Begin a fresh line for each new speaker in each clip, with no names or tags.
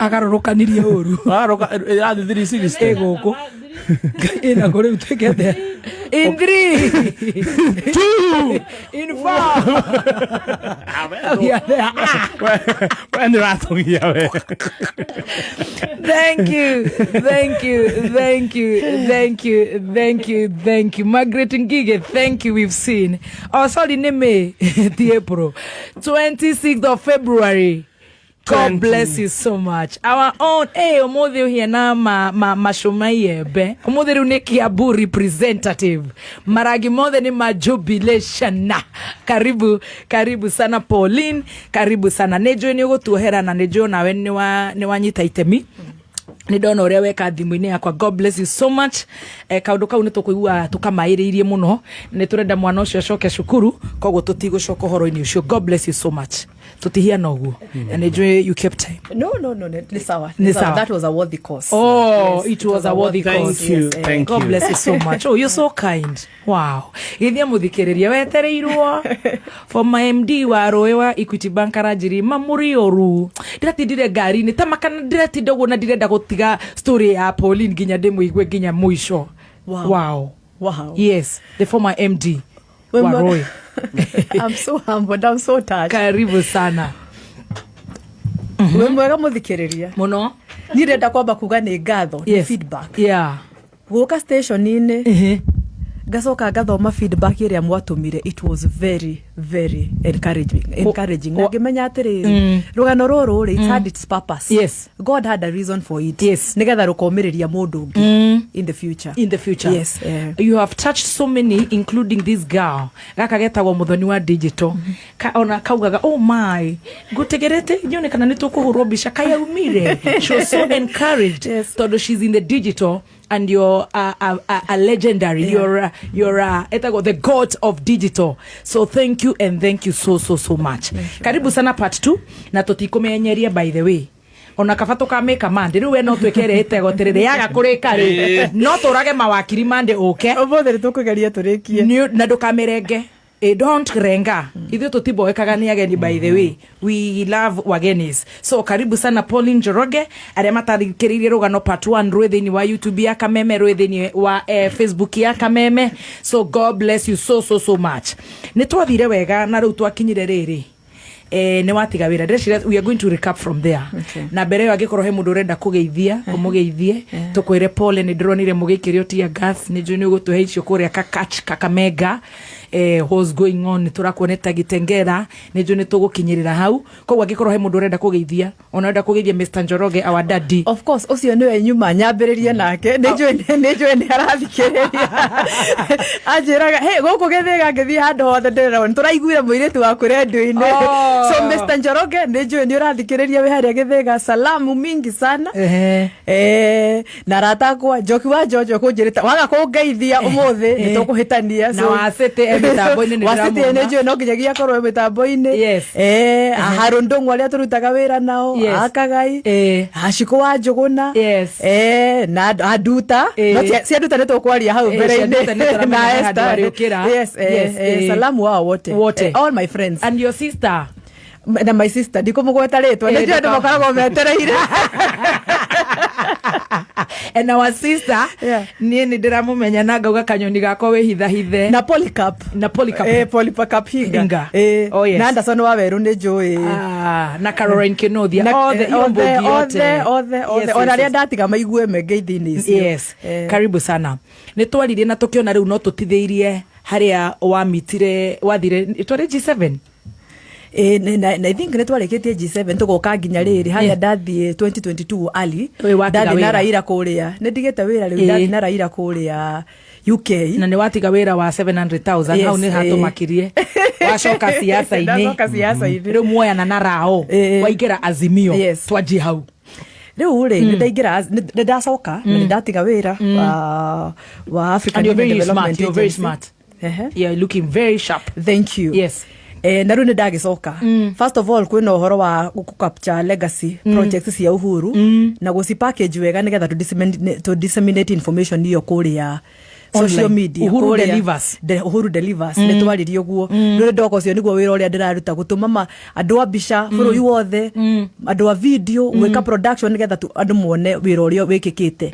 Agarorokanirie uru.
Athi 360
Guku. Ina gore utekete. In 3 2 in 4.
When the ratogia we.
Thank you. Margaret Ngige, thank you. We've seen. Oh, sorry, Neme, the April 26th of February. God bless you so much. Our own, omothe here na mashomai ebe. Omothe rune Kiambu representative. Maragi mothe ni majubilation na. Karibu sana Pauline. Karibu sana. Nejo ni ugutuhera na nejo nawe ni wanyita itemi. Ni ndona uria weka thimu-ini yakwa. God bless you so much. Kaundu kau ni tukuigua tukamairiirie muno. Ni turenda mwana ucio acoke cukuru koguo tutigucoka horo-ini ucio. God bless you so much. Tutihia noguo. And enjoy you kept time.
No. Ni sawa. That was a worthy cause.
Oh, it was a worthy cause.
Thank you. Thank
God
you.
bless you so much. Oh, you're so kind. Wow. Ithia muthikiriria wetereirwo for my MD wa Roe wa Equity Bank Rajiri Mamurioru. Ndiratindire ngari ni tamakana ndiratinda guo na ndirenda gutiga story ya Pauline ginya ndimwigwe ginya muisho. Wow. Yes, the former MD wa Roe.
I'm so humbled. I'm so touched.
Karibu sana.
Mwega muthikiriria.
Muno.
Ndirenda kwamba kuga ni ngatho, ni feedback.
Yeah.
Guka station-ini. Gacoka gathoma feedback iria mwatumire. It was very encouraging. Ngimenya atiriri rugano ruru it had its purpose.
Yes.
God had a reason for it.
Yes.
Nigetha rukomiriria mundu ungi in the future. Yes.
You have touched so many, including this girl. Gaka getagwo muthoni wa digital. Ona kaugaga, oh my, gutegerete nyone kana nitukuhurwo bica kayaumire. She was so encouraged.
Yes.
Todo she's in the digital. And you're a legendary. Yeah. You're the god of digital. So thank you and thank you so much. Karibu sana part 2 na tutikumenyeria by the way. Ona kabato ka make a man. Riu we no twekere itego tirire yaga kurika ri. No turage mawakiri mande oke.
Obothe tukugeria turikie.
Na ndukamerenge. Don't renga. Ithu tutiboekaga ni ageni by the way. We love wagenis. So karibu sana Pauline Njoroge. Aria matarikiririe rugano part 1 rwethini wa YouTube ya Kameme, rwethini wa Facebook ya Kameme. So God bless you so much. Nitwathire wega na riu twakinyire riri. Ni watiga wira. We are going to recap from there.
Okay.
Na mbere yo agikorwo he mundu urenda kugeithia, umugeithie. Tukwire Paul ni ndronire mugikirio tia gas ni juni ugutuhe icio kuria Kakamega. What's going on turakuoneta Gitengera ni juni tugukinyirira hau koguo agikorwo he mundu urenda kugeithia ona urenda kugeithia Mr. Njoroge our daddy.
Of course ucio niwe nyuma nyambiririe nake ni juni arathikiriria ajiraga hey guku githega ngithi handu hothe ndirona turaiguire muiritu wa kurendu-ini. So Mr. Njoroge ni juni urathikiriria we haria githega salamu mingi sana na ratakwa Njoki wa Jojo kunjirita waga kungeithia umuthi ni tukuhitania
na wasete mitambo-ini ni
wasete enejo no nginyagia korwo mitambo-ini.
Yes.
Harundongo aria turutaga wira nao akagai Ashiko wa Njuguna.
Yes.
Na aduta no si aduta ne tukwaria hau mbere-ini na Esther. Yes. Salamu wao wote. All my friends
and your sister
na my sister ndikumugweta ritwa ndio ndio makoragwo metereire.
And our sister ni ndiramumenya na ngauga kanyoni gako we hithe
na Polycarp Polycarp Hinga
oh yes
na Anderson wa Weru ni njui
na Caroline Kenothia
ona ria ndatiga maigue mengeithi-ini icio.
Yes. Karibu sana. Ni twaririe na tukiona riu no tutitheirie haria wamitire wathire twari G7
na I think netwareketie G7 tugoka nginya riri haria ndathie 2022 ali ndathi na Raila kuria ndigite wira riu ndathi na Raila kuria UK
na ni watiga wira wa 700,000 hau ni hatumakirie wacoka siasa-ini riu muoya na Rao waingira Azimio twaji hau
riu ri ndaingira ndacoka na ndatiga wira wa African Development.
You're very smart. You're looking very sharp.
Thank you.
Yes.
Na rune ndagicoka first of all kwina uhoro wa capture legacy projects cia Uhuru na guci package wega nigetha to disseminate information iyo kuria social media
Uhuru delivers.
Uhuru delivers nä twaririe guo rä ndoko cio nä guo wä ra å rä a ndä raruta gå tå ma andå a mbica bå rå ri wothe andå a video gwä ka production nä getha andå mone wä ra å rä a wä kä kä te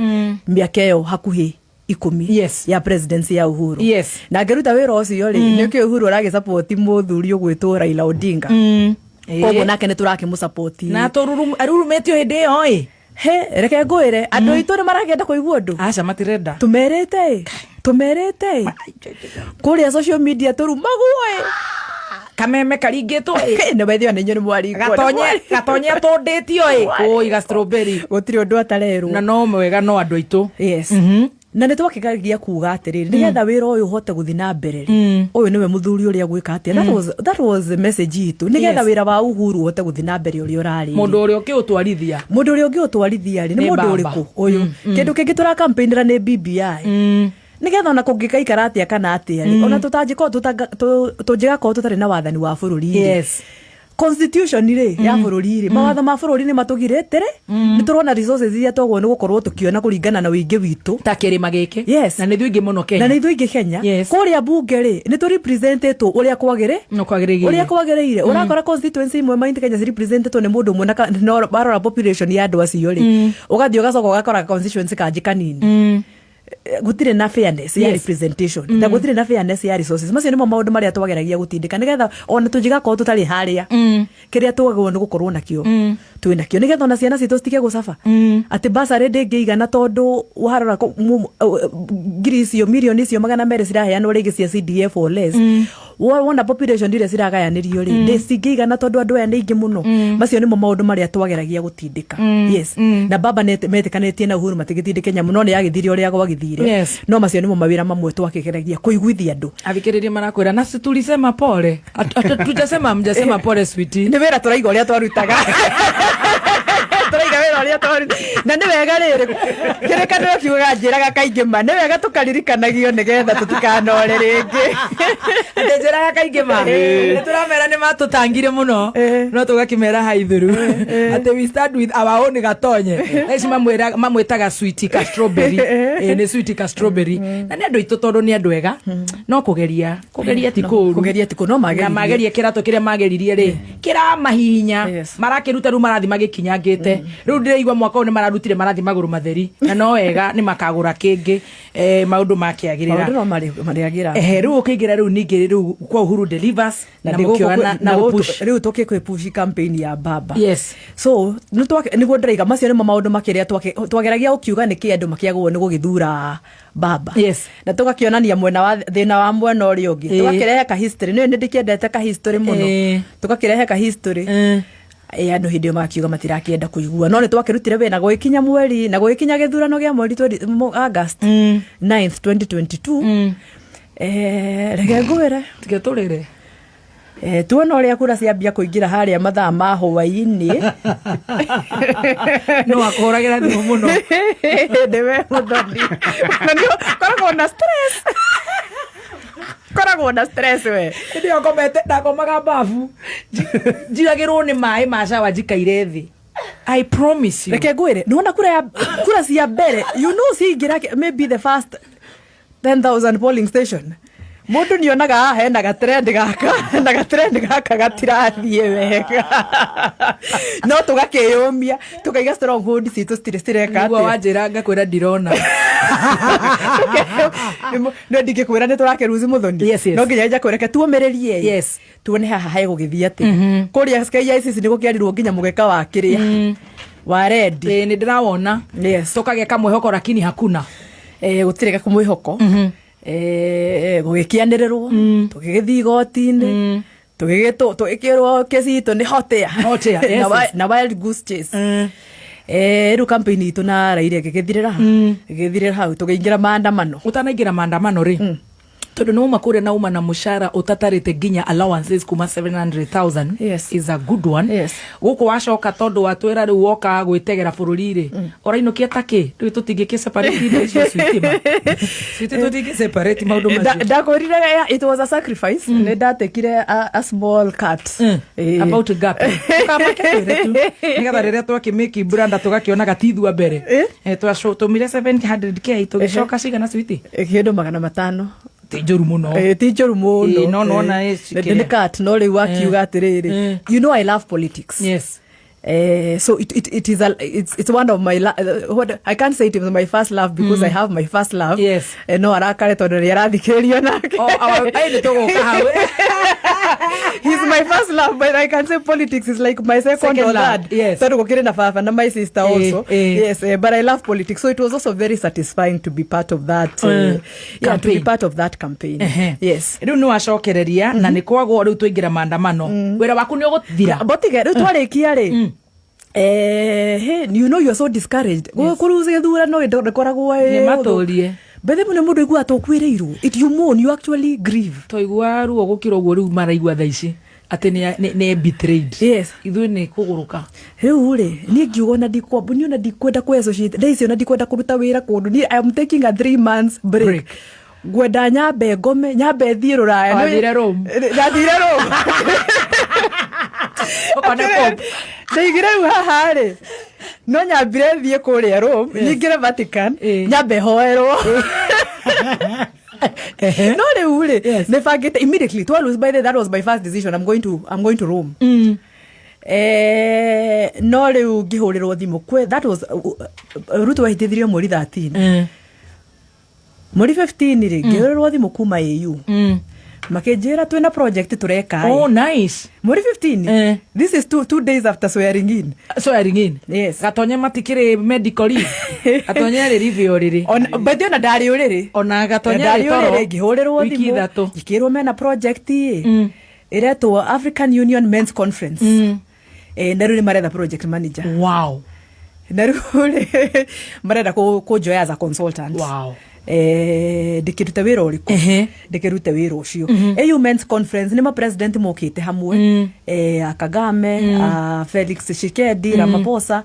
mä aka ä yo hakuhä 10 ya presidency ya Uhuru na ngäruta wä ra å cio rä nä kä Uhuru aragä support må thuri å gwä two Raila Odinga koguo nake nä tå rakä må support
na arurumetio hä ndä ä yo
he reke ngwire andå aitå nä maragenda kå igua andå
aca matirenda
tå merä te kå rä a social media tå rumagwo
kameme karingä two
nä wethio nä nyå nä
gatonye tå ndä tio iga strawberry
gå tirä å ndå atarerwo
na no mwega no andå aitå
na nä twakägagia kuga atä rä nä getha wä ra å yå å hote gå thiä na mbere å yå nä we må thuri å rä a gwä ka atä that was the message itå nä getha wä ra wa Uhuru å hote gå thiä na mbere å rä a å rarä
må ndå å rä a å kä å twarithia
må ndå å rä a å ngä å twarithia rä nä må ndå å rä kå å yå kä ndå kä ngä tå rakampainä nä BBI nä getha ona kå ngä kaikara atä a kana atä a ona tå tanjä korwo tå njä gakorwo tå tarä na wathani wa bå rå ri constitution rä ya bå rå ri rä mawatho ma bå rå ri nä matå girä te rä nä tå rona resources iria twagwo nä gå korwo tå kä ona kå ringana na wä ingä witå
ta kä rä ma gä kä na nä thuingä må no Kenya
na nä thuingä Kenya kå rä a mbunge rä nä tå representetwo å rä a kwagä rä ire å rakora constituency imwe Mount Kenya representetwo nä må ndå å mwe barora population ya andå acio rä å gathiä å gacoka å gakora constituency kanjä kanini gutirä na fairness ya representation na gutirä na fairness ya resources macio nä mo maå ndå marä a twageragia gå tindä nä getha ona tå njä gakorwo tå tarä harä a kä rä a twagwo nä gå korwo nakä twä nakä nä getha ona ciana citå citige gå caba atä basarä ndä ngä igana tondå warora ngiri icio mirioni icio 200 ciraheanwo rä ngä cia CDF or less wona population iria ciragayanä rio rä ndä cingä igana tondå andå aya nä ingä må no macio nä mo maå ndå marä a twageragia gå tindä ka na baba metä kanä tie na Uhuru matä gä tindä Kenya må no nä agä thire å rä a gwagithire no macio nä mo mawä ra mamwe twakĩgeragia kå iguithia andå
athikĩrĩria marakwä ra na tulisema pole tujasema mjasema pole sweetie
nä wä ra tå raiga å rä a twarutaga tũraiga wĩra ũrĩa twarutaga na nĩ wega rĩrĩ kĩrĩkanĩro kiugaga njĩraga kaingĩ ma nĩ wega tũkaririkanagio nĩgetha tũtikanore rĩngĩ
njĩraga kaingĩ ma nĩ tũramera nĩ matũtangire mũno no tũgakĩmera haithuru atĩ we start with our own gatonye eci mamwĩtaga sweetie ka strawberry nĩ sweetie ka strawberry na nĩ andũ aitũ tondũ nĩ andũ ega no kũgeria ti kũũru
no
magerie kĩratũ kĩrĩa mageririe rĩ kĩramahihinya marakĩruta rĩu marathi magĩkinyangĩte rĩu ndĩraigua mwaka ũyũ nĩ mararutire marathi magũrũ matheri na no wega nĩ makagũra kĩngĩ maũndũ makĩagĩrĩra rĩu ũkĩingĩra rĩu ningĩ rĩu kwa Uhuru delivers na mũkĩoya na push
rĩu tũkĩkwĩ push campaign ya baba so nĩguo ndĩraiga macio nĩmo maũndũ makĩrĩa twageragia gũkiuga nĩkĩ andũ makĩagwo nĩ gũgĩthura baba na tũgakĩonania mwena wa thĩna wa mwena ũrĩa ũngĩ tũgakĩrehe ka history nĩ ndĩkĩendete ka history mũno tũgakĩrehe ka history andå hä ndä ä yo makiuga matirakĩenda kå igua no nä twakĩrutire wĩra gwĩkinya mweri na gwĩkinya gĩthurano gĩa mweri August 9th 2022 reke ngwĩre
tige tũrĩre
tuona å rä a kura ciambia kå ingä ra harä a mathaa ma hwainä
no akåragä ra thimå må no
ndä we må thoni koragwo na stress koragwo na stress we
ndä yo komete ndakomaga mbabu njiragä rwo nä maä ma cawa njikaire thĩ I promise you
reke ngwĩre nĩwona kura cia mbere you know cingä ra maybe the first 10,000 polling station mũndũ nĩ onaga hena gatrendi gaka gatirathiĩ wega no tũgakĩyũmia tũkaiga stronghold citũ citirĩ cireka
atĩa wanjĩra ngakwĩra ndirona
no ndingĩkwĩra nĩ tũrakĩruzi mũthoni no nginya njakũreke tuũmĩrĩrie tuone haha hegũgĩthiĩ atĩ kũrĩa KICC nĩ gũkĩarirwo nginya mũgeka wa kĩrĩa wa rendi
nĩ ndĩrawona tũkageka mwĩhoko lakini hakuna
gũtirĩ kũmwĩhoko gũgĩkĩanĩrĩrwo tũgĩgĩthiĩ igoti-inĩ tũgĩkĩrwo kesi itũ nĩ hotea na wild goose chase rĩu campaign itũ na Raila ĩgĩthirĩra hau tũgĩingĩra maandamano
ũtanaingĩra maandamano rĩ tondu no makure na uma na mushara utatarite ginya allowances kuma 700,000
Yes.
is a good one.
Yes.
Guku wacoka tondu watwira riu woka gwitegera bururi ri orainukia taki riu tutingiki separate icio switima switi tutingi separate maundu macio
ndakorire it was a sacrifice ne ndatekire a small cut
about gap kamakere tu nigetha riria twakimiki branda tugakiona gatithua mbere twactumire 700k tugicoka cigana switi
kindu 500
ti njuru muno
ti njuru muno
no no na
ne cut no riu akiuga atiriri you know I love politics.
Yes.
So it is it's one of my what I can't say it was my first love because I have my first love.
Yes.
No arakare tondu ri arathikiririo nake.
Ai ni tuguka hawe.
He's my first love, but I can say politics is like my second or third.
Yes.
So gukire na baba na my sister also. Yes, but I love politics, so it was also very satisfying to be part of that. Yeah, to be part of that campaign. Yes.
Riu no acokereria na ni kwagwo riu tuingira maandamano. Wira waku ni uguthira.
Botige riu twarikia ri. Hey, you know you're so discouraged. Go kuruze thura no ndokoragwo
ni maturie.
Bethe mune mundu igua atokwireirwo. It you mourn, you actually grieve.
Toigwa ruo gukira uguo riu maraigwa thaici. Ati ne betrayed.
Yes.
Ithu ni kuguruka.
Riu ri ni ngiugo na ndikwamba ni ona ndikwenda ku associate. Daisy na ndikwenda kuruta wira kundu ni I am taking a 3 months break. Gwenda nyambe ngome nyambe thie ruraya
no thire Rome.
Ndathire Rome.
Okone pop.
Ndaigire haha ri no nyambire thie kuria Rome ningire Vatican nyambe hoerwo. No riu ri ne fagite immediately to lose by that was my first decision. I'm going to Rome. No riu ngihurirwo thimu kwe that was Ruto wahitithirio mweri 13. Mweri 15 ri ngihurirwo thimu kuma AU. Makenjira twina project tureka.
Oh nice.
Mweri 15. This is two days after swearing in.
Swearing in.
Yes.
Gatonye matikire medical leave. Gatonye ri review riri.
But ona ndari uriri.
Ona gatonye ri toro.
Ngihurirwo thimu.
Wiki thatu.
Ikirwo mena project iretwo African Union Men's Conference. Na riu maretha project manager.
Wow.
Na riu marenda kujoya as a consultant.
Wow.
Ndikiruta wira uriku ndikirute wira ucio AU Men's Conference ni ma president mokite hamwe Kagame Felix Tshisekedi Ramaphosa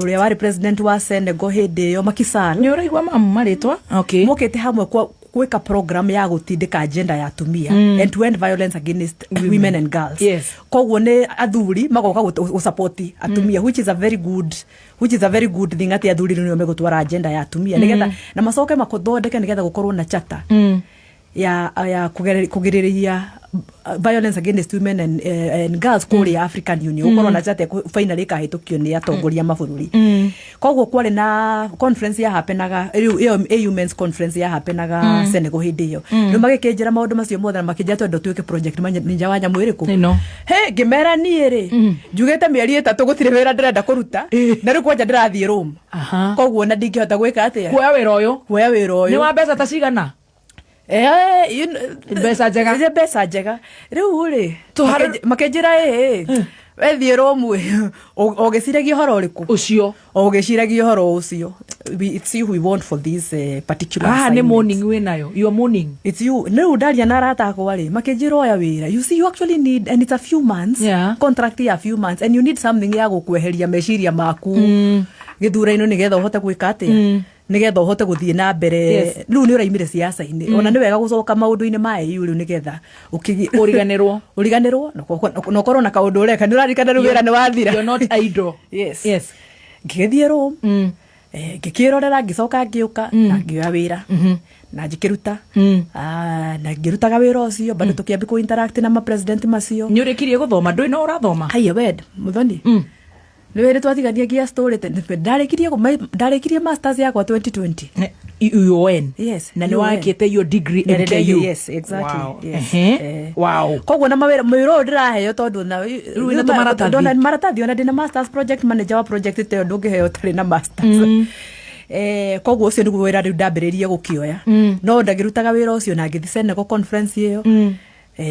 uria wari president wa Senegal hindi yo makisala
ni uraigwa maritwa okay
mokite hamwe kuweka program ya gutindika agenda ya atumia and to end violence against women and girls.
Yes.
Koguo ne athuri magoka gusupport atumia which is a very good thing ati athuri nio megutwara agenda ya atumia nigetha na macoke makuthondeke nigetha gukorwo na chata ya kugiriria violence against women and girls kuri African Union ukorwo na chata finally kahitukio ni atongoria mabũrũri. Koguo kwari na conference ya hapenaga AU Men's Conference ya hapenaga Senegal hindi iyo no magikenjira maundu macio mothe makinja twendo twike project ninja wa nyamu iriku he ngimera nie ri njugite mieri 3 gutire wira ndirenda kuruta na riu kwanja ndirathie Rome. Koguo na ndingihota gwika atia
kuoya wira uyu ni wa mbeca ta cigana
mbeca njega riu ri makenjira wethie Rome ogiciragia horo uriku ucio ogiciragia horo ucio it's you we want for this particular
ni morning we nayo your morning
it's you no daria na rata kwa ri makenjira oya wira you see you actually need and it's a few months contract ya few months and you need something ya gukweheria meciria maku githura-ino nigetha uhote gwika atia nigetha uhote guthie na mbere riu ni uraimire siasa-ini ona ni wega gucoka maundu-ini ma AU riu nigetha uriganirwo no korwo na kaundu ureka ni urarikana riu wira ni wathira
you're not idle. Yes
ngithie Rome ngikirorera ngicoka ngiuka na ngioya wira na njikiruta na ngirutaga wira ucio bado tukiambi ku interact na ma president macio
ni urikirie guthoma ndui no urathoma
haya wed muthoni ni were twatigania gia story ndarikirie masters yakwa 2020
UN.
Yes,
na ni wakite your degree MKU.
Yes, exactly.
Wow.
Yes.
Wow.
Koguo na mawiro ndiraheyo tondu na
ruina to maratathi.
Ndona maratathi ona ndina masters project manager wa project te ndungiheyo tari na masters. Koguo ucio niguo wira riu ndambiririe gukioya. No ndagirutaga wira ucio na ngithi Senegal conference iyo.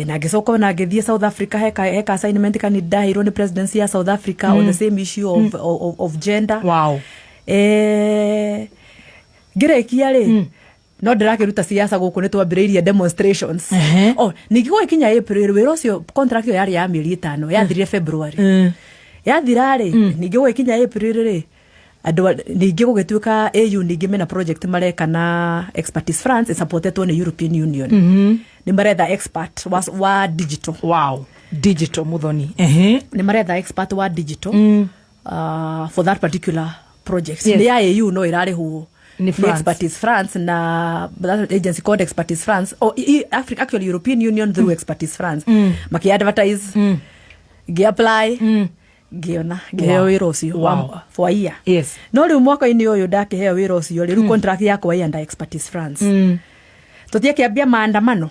Na ngicoka na ngithie South Africa heka assignment kani ndahirwo ni presidency ya South Africa on the same issue of gender.
Wow.
Ngirekia ri no ndirakiruta siasa guku ni twambiriirie demonstrations ningi gwikinya April wira ucio contract yo yari ya mieri 5 yathirire February yathira ri ningi gwikinya April ri andu ningi gugituika AU ningi mena project mareka na Expertise France supported on the European Union ni maretha expert wa digital
digital muthoni
ni maretha expert wa digital for that particular project ni ya AU no irarihwo ni Expertise France na that agency called Expertise France or Africa actually European Union through Expertise France maki advertise apply giona giheo wira ucio for a year no riu mwaka-ini uyu ndakiheo wira ucio riu contract yakwa ya Expertise France tutie kiambia maandamano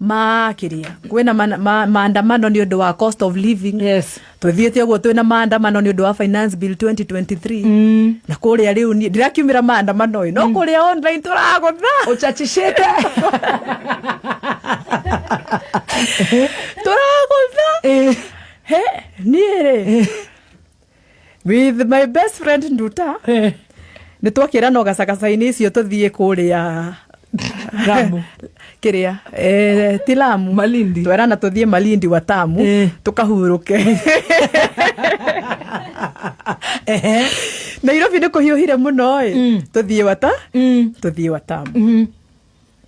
makiria kwina maandamano ni undu wa cost of living tuthiete uguo twina maandamano ni undu wa finance bill 2023 na kuria riu ndirakiumira maandamano no kuria online turagutha
uchachishete
turagutha niere with my best friend Nduta ni twakira no gacagacaini icio tuthie kuria
Ramu
kiria Tilamu
Malindi
twerana tuthie Malindi Watamu tukahuruke Nairobi ni kuhiuhire muno tuthie Watamu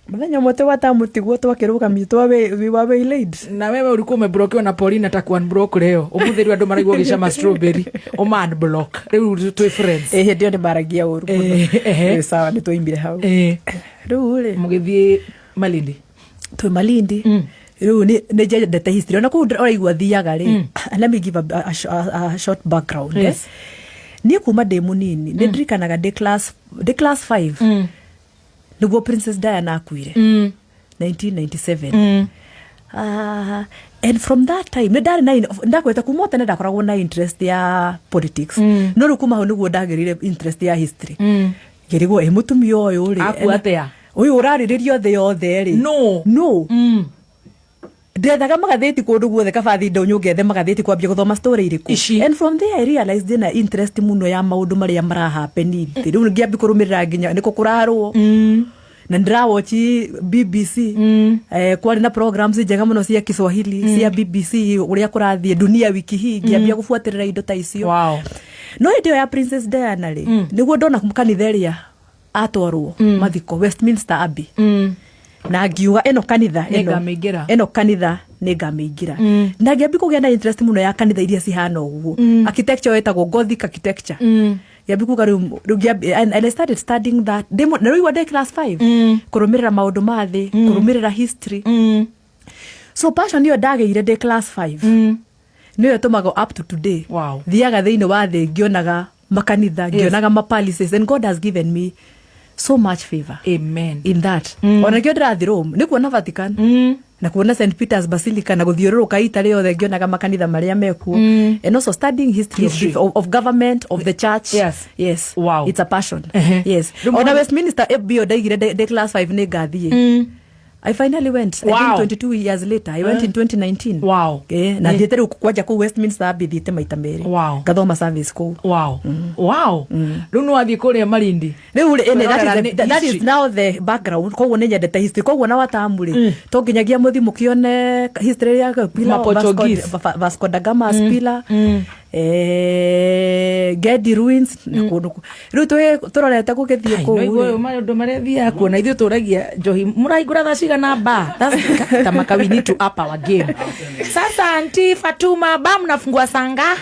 muthenya mwote Watamu tiguo twakirugamio we were laid
na wewe ulikuwa umeblokiwa na Paulina takuan block leo umuthiri andu maraigwa gicama strawberry o man block riu twi friends
ndio ni maragia uru sawa ni twimbire hau riu ri
mugithie Malindi
twi Malindi riu ni jendete history ona ku oraigwa thiaga ri let me give a short background ni kuma de munini ni ndirikanaga de class 5 niguo Princess Diana akuire 1997 and from that time ndakweta kumota nenda koragwo na interest ya politics no rukuma ho niguo ndagirire interest ya history ngirigwo mutumia uyu ri
akuatea
uyu urariririo the yothe ri no ndethaga magatheti kundu guothe kabathi ndonyu ngethe magatheti kwambia guthoma story iriku and from there I realized na interest muno ya maundu maria marahappen riu ngiambi kurumirira nginya niko kurarwo na ndrawatch BBC kwari na programs njega muno cia Kiswahili cia BBC uria kurathie dunia wiki hii ngiambia gufuatirira indo ta icio no ndio ya Princess Diana ri niguo ndona kanitha atwarwo mathiko Westminster Abbey na ngiuga eno kanitha ningamiingira na ngiambi kugia na interest muno ya kanitha iria cihana uguo architecture etagwo Gothic architecture ngiambi kuga riu and I started studying that na riu wa class 5 kurumirira maundu mathi kurumirira history so passion yo ndageire de class 5 niyo tumago up to today thiaga thiini wa thi ngionaga makanitha ngionaga mapalaces and God has given me so much favor in that ona kio ndirathi Rome ni kuona Vatican na kuona St Peter's Basilica na guthiururuka Italy yothe ngionaga makanitha maria mekuo and also studying history of government of the church yes it's a passion yes ona Westminster FBO ndaigire de class 5 ni ngathie I finally went. I think 22 years later. I went in 2019. Na thiete kwaja ku Westminster Abbey thiete maita meri. Gathoma service ku.
Riu no athie kuria Malindi.
Riu that is now the background. Koguo ni nyendete history. Koguo na Watamu ri. To nginyagia muthimu kione history ya Pila Vasco da Gama Pila. Gedi ruins riu turorete gukithie ku
no maundu marethia kuona ithu turagia njohi muraigura thaciga na ba tamaka we need to up our game sasa anti Fatuma ba mnafungua sanga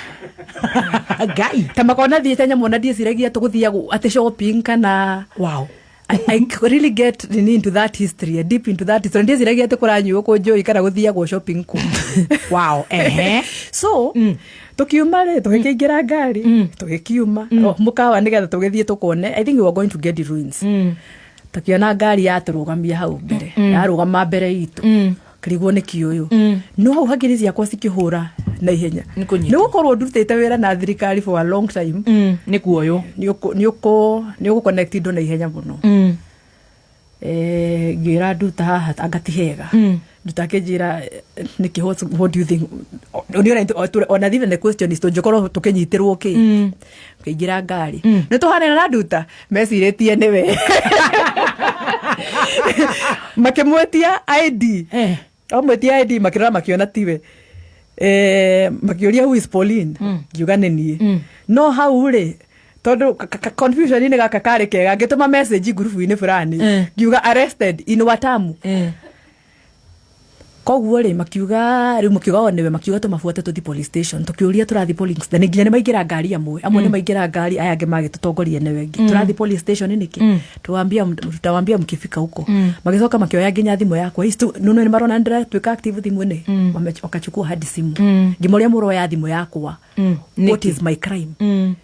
gai
tamaka ona thiete nyamona ndieciragia tuguthia ati shopping kana I really get into that history, deep into that history. Ndieciragia ati kuranyu ku njoi kana guthia go shopping ku so tukiuma ri tugikingira ngari tugikiuma mukawa nigetha tugithie tukone I think we were going to get the ruins tukiona ngari yaturugamia hau mbere yarugama mbere itu kirigwo ni kiuyu no hau hagiri ciakwa cikihura na ihenya ni gukorwo ndutite wira na thirikari for a long time
ni kuoyo
ni uko connected na ihenya muno gira nduta haha angatihega ndutakejira niki what do you think on even the question is to jokoro tukenyitirwo ki kigira ngari ni tuhana na nduta meciretie niwe makimwetia ID omwetia ID makirora makiona tiwe makioria who is Pauline ngiuga nĩ niĩ no hau rĩ tondu confusion ni gaka kare kega ngituma message group-inĩ fulani ngiuga arrested in Watamu koguo rĩ makiuga rĩu makiuga onewe makiuga tumabuate tuthi police station tukiuria turathi police na nginya nĩ maingĩra ngari amwe nĩ maingĩra ngari aya angĩ magĩtutongoria newe ngi turathi police station nĩkĩ tutawaambia mkifika huko magicoka makioya nginya thimũ yakwa nuno nĩ marona ndĩra twĩka active thimũ-inĩ wakachukua hadi simu ngimoria mũro ya thimũ yakwa what is my crime you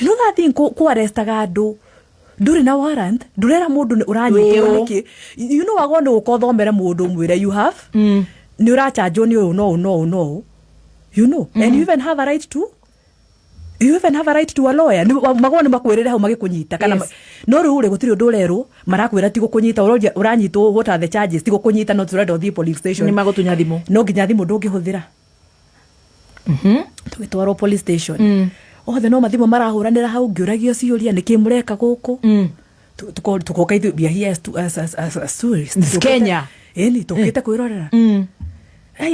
know that thing ku arrestaga andu nduri na warrant ndurera mundu uranyitwo niki you know wagondo ukothomera mundu mwire you have ni urachanjwo ni no you know and you even have a right to a lawyer magone makwirire hau magikunyita kana no rure gutiri undu urerwo marakwira ti gukunyita uranyitwo what are the charges ti gukunyita no turenda uthie police station
ni magutunya thimu
no nginya thimu ndungihuthira tugitwarwo police station othe no mathimo marahuranira hau ngiuragio ciuria niki mureka guku tukoka Ethiopia here as tourists
Kenya
ni tukite kwirorera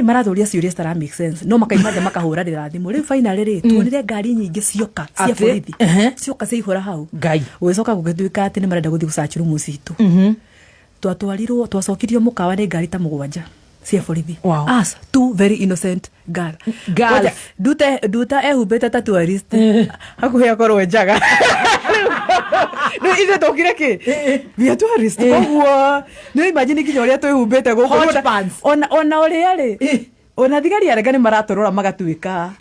marathuria ciuria stara make sense no makaimaja makahuranira thimu riu finally ri tuonire ngari nyingi cioka cia borithi cioka ciihura hau
ngai
gwicoka gugituika ati ni marenda guthi gusachiru musitu twatwarirwo twacokirio mukawa ni ngari ta mugwanja cia borithi as two very innocent girls duta ehubete ta tourist hakuhia korwo njaga no ise tokire ki we are tourist koguo no imagine kinyo ria twehubete guku ona uria ri ona thigari arega ni maratorora magatuika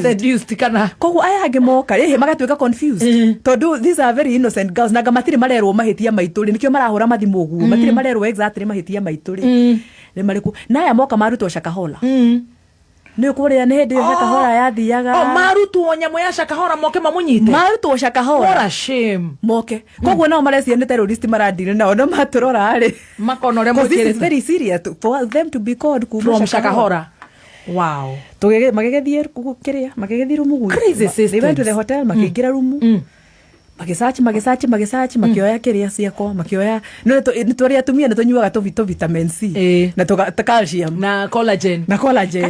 seduced kana
koguo aya angi moka magatuika confused tondu these are very innocent girls na gamatire marerwo mahitia maituri nikio marahura mathimu guo matire marerwo exactly mahitia maituri ni mariku naya moka marutwo Shakahola ni kuria ni hindi Shakahola yathiaga
marutwo nyamo ya Shakahola moke mamunyite
marutwo Shakahola
what a shame
moke koguo nao marecia ni terrorist maradire nao no maturora ari
makonore
mukire it's very serious for them to be called
from Shakahola wow
magegethie kiria magegethie rumu
crazy system
they went to the hotel makiingira rumu magisachi makioya kiria ciako makioya no nitwaria tumia nitunyuaga to vitamin C na to calcium
na collagen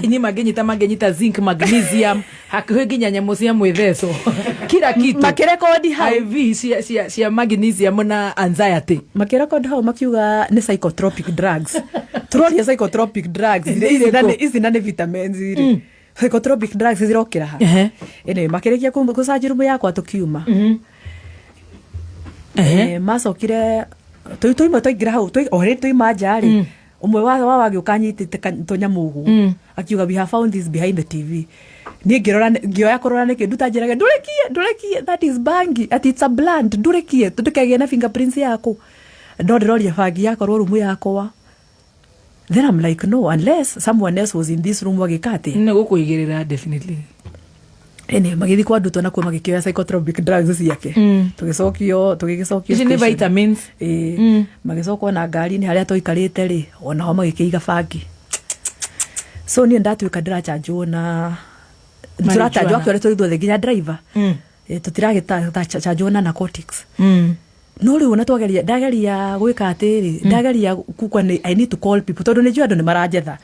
inyi mangenyita zinc magnesium hakuhe nginya nyamo cia mwitheco kila kitu
makirekodi hau
IV cia magnesium na anxiety
makirekodi hau makiuga ni psychotropic drugs turoria psychotropic drugs izi na vitamins iri psychotropic drugs zirokira ha ene makirikia kusajirumu yakwa tukiuma macokire tuima toingira hau tuima njari umwe wagi ukanyitite tunyamugu akiuga we have found this behind the TV ni ngioya kurora niki ndutanjiraga ndurekie that is bangi at it's a blunt ndurekie tutukagia na fingerprints yako ndodiroria bangi yako rumu yakwa then I'm like no unless someone else was in this room wagikate
ne gukuigirira definitely
ene magithi kwa nduto na kwa magikioya psychotropic drugs ciake tugicokio
ici ni vitamins
magicokwo na ngari ni haria toikarite ri ona ho magikiiga bangi so ni ndatuika ndirachanjwo na turachanjwo akiore tuithothe nginya driver tutiragita chanjwo na narcotics no riu na ndageria gwika atiri ndageria kukwa I need to call people tondu ni jua andu ni maranjetha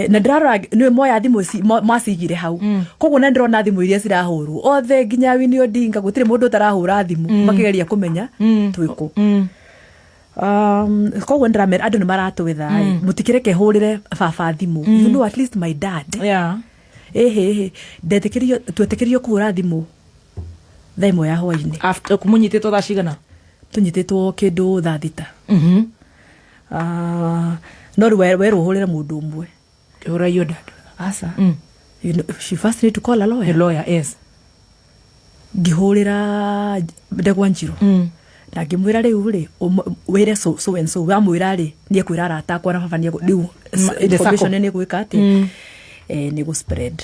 na ndirarora ni moya thimu macigire hau koguo na ndirona thimu iria cirahurwo othe nginya Winnie Odinga gutire mundu tarahura thimu makigeria kumenya twiku koguo ndiramera andu ni maratwitha mutikireke hurire baba thimu you know at least my dad ndetekerio twetekerio kuhura thimu thaimo ya hwaini
after kumunyititwo thaa cigana
tunyititwo kindu thaa thita no werwo hurire mundu umwe
ura your dad
asa you know she first need to call a lawyer
yes
ngihurira Ndegwa Njiru na ngimwira riu ri wire so and so wamwira ri nie kwira rata kwa na baba nie riu information ni gwika ati ni go spread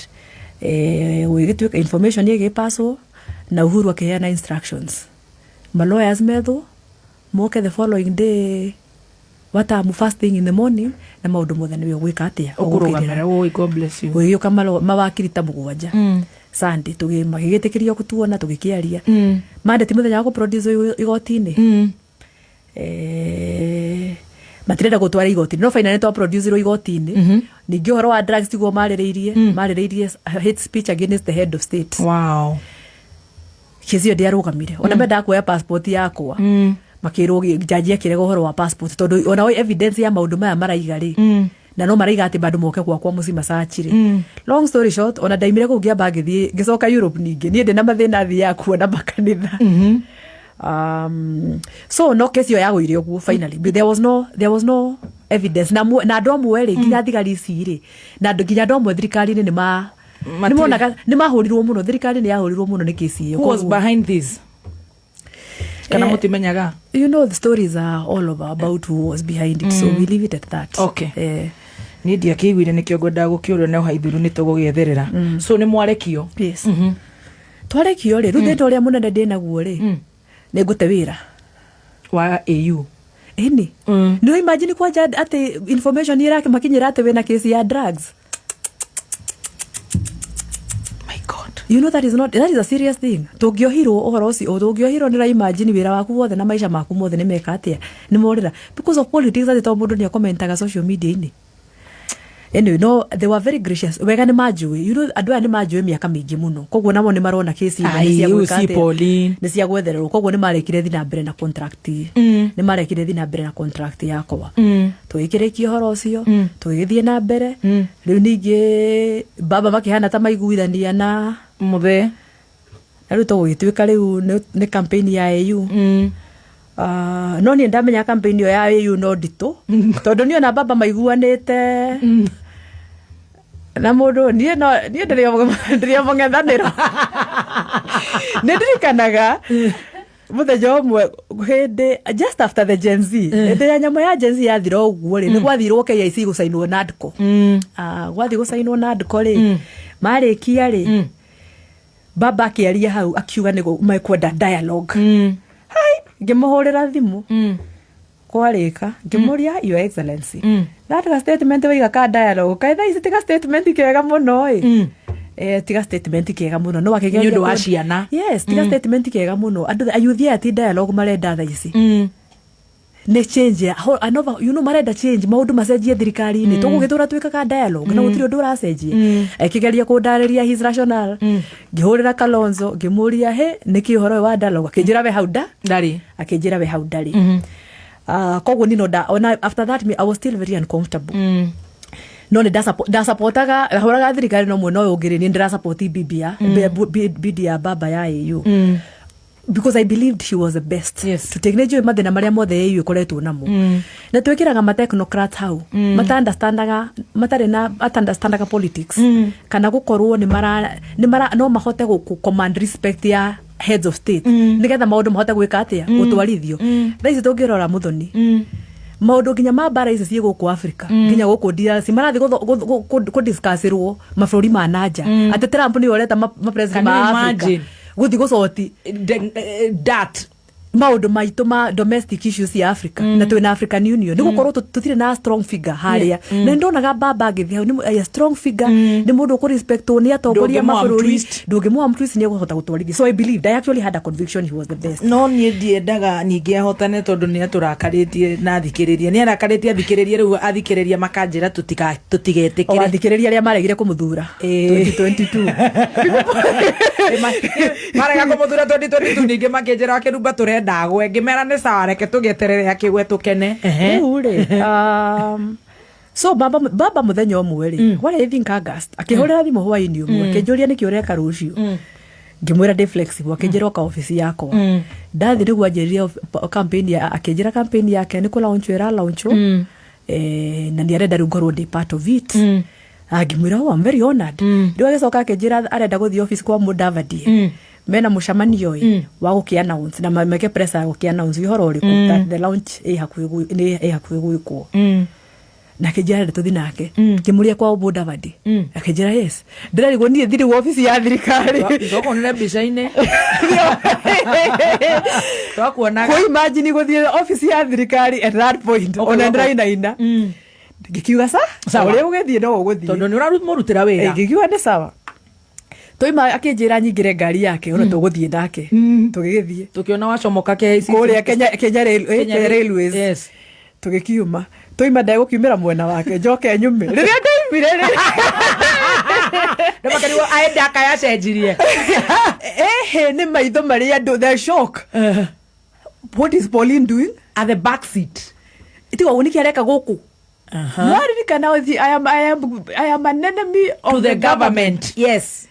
wigituika information ni gipaso na Uhuru akiheana instructions my lawyers metho moke the following day watamu first thing in the morning na maundu mothe niwe gwika atia
ukurugamira God bless you
uyu kama mawakiri ta mugwanja Sunday tugimagigitikirio kutuona tugikiaria mande ti muthenya wa ku produce igotini matirenda gutwara igoti no finally to produce ro igoti-ini ningi horo wa drugs tiguo marĩrĩirie hate speech against the head of state.
Wow.
Kizio ndiarugamire ona menda kuoya passport yakwa makirwo jaji akirega horo wa passport tondu ona evidence ya maundu maya maraiga ri na no maraiga ati bandu moke kwa muci macachire. Long story short ona daimire kugia bagithie gicoka Europe ningi nie ndina mathina thi ya kuona makanitha. So no case yo yago irio guo finally but there was no evidence na andu amwe ri nginya thigari ciri na andu nginya andu amwe thirikari-ini ni mahurirwo muno thirikari ni yahurirwo muno ni case iyo.
Who was behind this? Kana mutimenyaga?
You know the stories are all over about who was behind it, so we leave it at that.
Okay. Ni ndia kiguire ni kiongo ndagukiurio na haithuru ni tugugietherera. So ni mwarekio?
Yes. Twarekio ri ruthe toria munene ndinaguo ri ni ngute wira
wa AU.
Eni no imagine kwa jad ati information irake makinyira ati wena case ya drugs.
My God,
you know that is a serious thing. Tugiohirwo uhoro ucio tugiohirwo nira imagine wira waku wothe na maisha maku mothe ni meka atia ni morira because of politics ati to mundu ni commentaga social media ini. Anyway, no, they were very gracious. Wega ni majui. You know, andu ni majui miaka mingi muno. Koguo namo ni marona case ina ni cia gwikate.
Pauline.
Ni cia gwethererwo. Koguo ni marekire thina mbere na contract. Ni marekire thina mbere na contract yakwa. Tuikirekio horo ucio. Tugithie na mbere. Riu ningi baba makihana ta maiguithania na
muthe.
Riu tugituika riu ni campaign ya AU. No ni ndamenya campaign ya AU no ndito tondu ni ona baba maiguanite na mundu ni ndirio mongethaniro ni ndirikanaga muthenya umwe hindi just after the Gen Z hindi ya nyamo ya Gen Z yathira uguo ri ni gwathirwo KIC gusainwo NADCO gwathi gusainwo NADCO ri marikia ri baba akiaria hau akiuga ni makwenda dialogue. Ngimuhurira thimu kwarika ngimuria your excellency that statement wiga ka dialogue kaitha isi tiga statement kega muno tiga statement kega muno no wakigeria
nyu ndo aciana.
Yes, tiga statement kega muno andu ayuthia ati dialogue marenda tha isi ne change anova you know marenda change maundu macenjie thirikari-ini tugugithura twika ka dialogue na gutiri undu uracenjie akigeria kundariria his rational ngihurira Kalonzo ngimuria he niki uhoro wa dialogue akinjira we hauda
ndari
akinjira we haudari koguo nino after that I was still very uncomfortable. No ni da supportaga huraga thirikari no mwe no ungiri ni ndira support bidi ya baba ya AU because I believed he was the best.
Yes.
To take nejo mathina maria mothe AU ikoretwo namo na twikiraga ma technocrat hau understandaga politics kana gukorwo ni mara no mahote ku command respect ya heads of state nigetha maundu mahote gwika atia gutwarithio thaici tungirora muthoni maundu nginya mabara ici cie guku Africa nginya guku DRC marathi ku discussirwo mabũrũri ma nanja ati Trump ni oreta ma president ma Africa guthi gucoti
that
maundu maitu ma domestic issues ya Africa na twina African Union ni gukorwo tutire na strong figure haria na ndonaga baba ngithia ni a strong figure ni mundu ku respect ni atongoria mabũrũri ndungimwa twist ni guhota gutwarithia. So I believed I actually had a conviction he was the best.
No ni ndiendaga ningi ahotane tondu ni aturakaritie na thikiriria ni arakaritie athikiririe riu athikiriria makanjira tutigetikire
athikiriria ria maregire kumuthura 2022
marega kumuthura 2022 ningi makenjira akirumba ture ndagwe ngimera ni sareke tugeterere akigwe tukene
so baba muthenya umwe ri wale think August akihurira thimu hwaini umwe akinjuria niki ureka rucio ngimwira ndi flexible akinjira ka office yako ndathi rigu anjiria campaign ya akinjira campaign yake ni ku launch era launch na ndi arenda ngorwo ndi part of it ngimwira I'm very honored ndi agicoka akinjira arenda guthi office kwa Mudavadi mena mucamanio wa gukia announce na make pressure gukia announce ihoro uriku the launch hakuhi gwikwo na kijara tuthi nake kimuria kwa Mudavadi akijira yes ndirarigwo nie thiri office ya thirikari
ndoko nile bicaine twakuona
ko imagine guthi office ya thirikari at that point ona ndiraina ngikiuga sa uri ugithie no uguthie
tondu ni urarutira wira
ngikiuga ni sawa toima akinjira nyingire ngari yake ona tuguthie nake tugigithie
tukiona wacomoka KICC
kuria Kenya Railways
yes
tugikiuma toima ndegũkiumĩra mwena wake njoke nyume rĩrĩa ndoimire
ndamakarĩwo aenda akayacenjirie
nĩ maitho marĩa andũ the shock what is Pauline doing
at the back seat
itiwa woniki areka gũkũ mwaririkana I am an enemy
to the government yes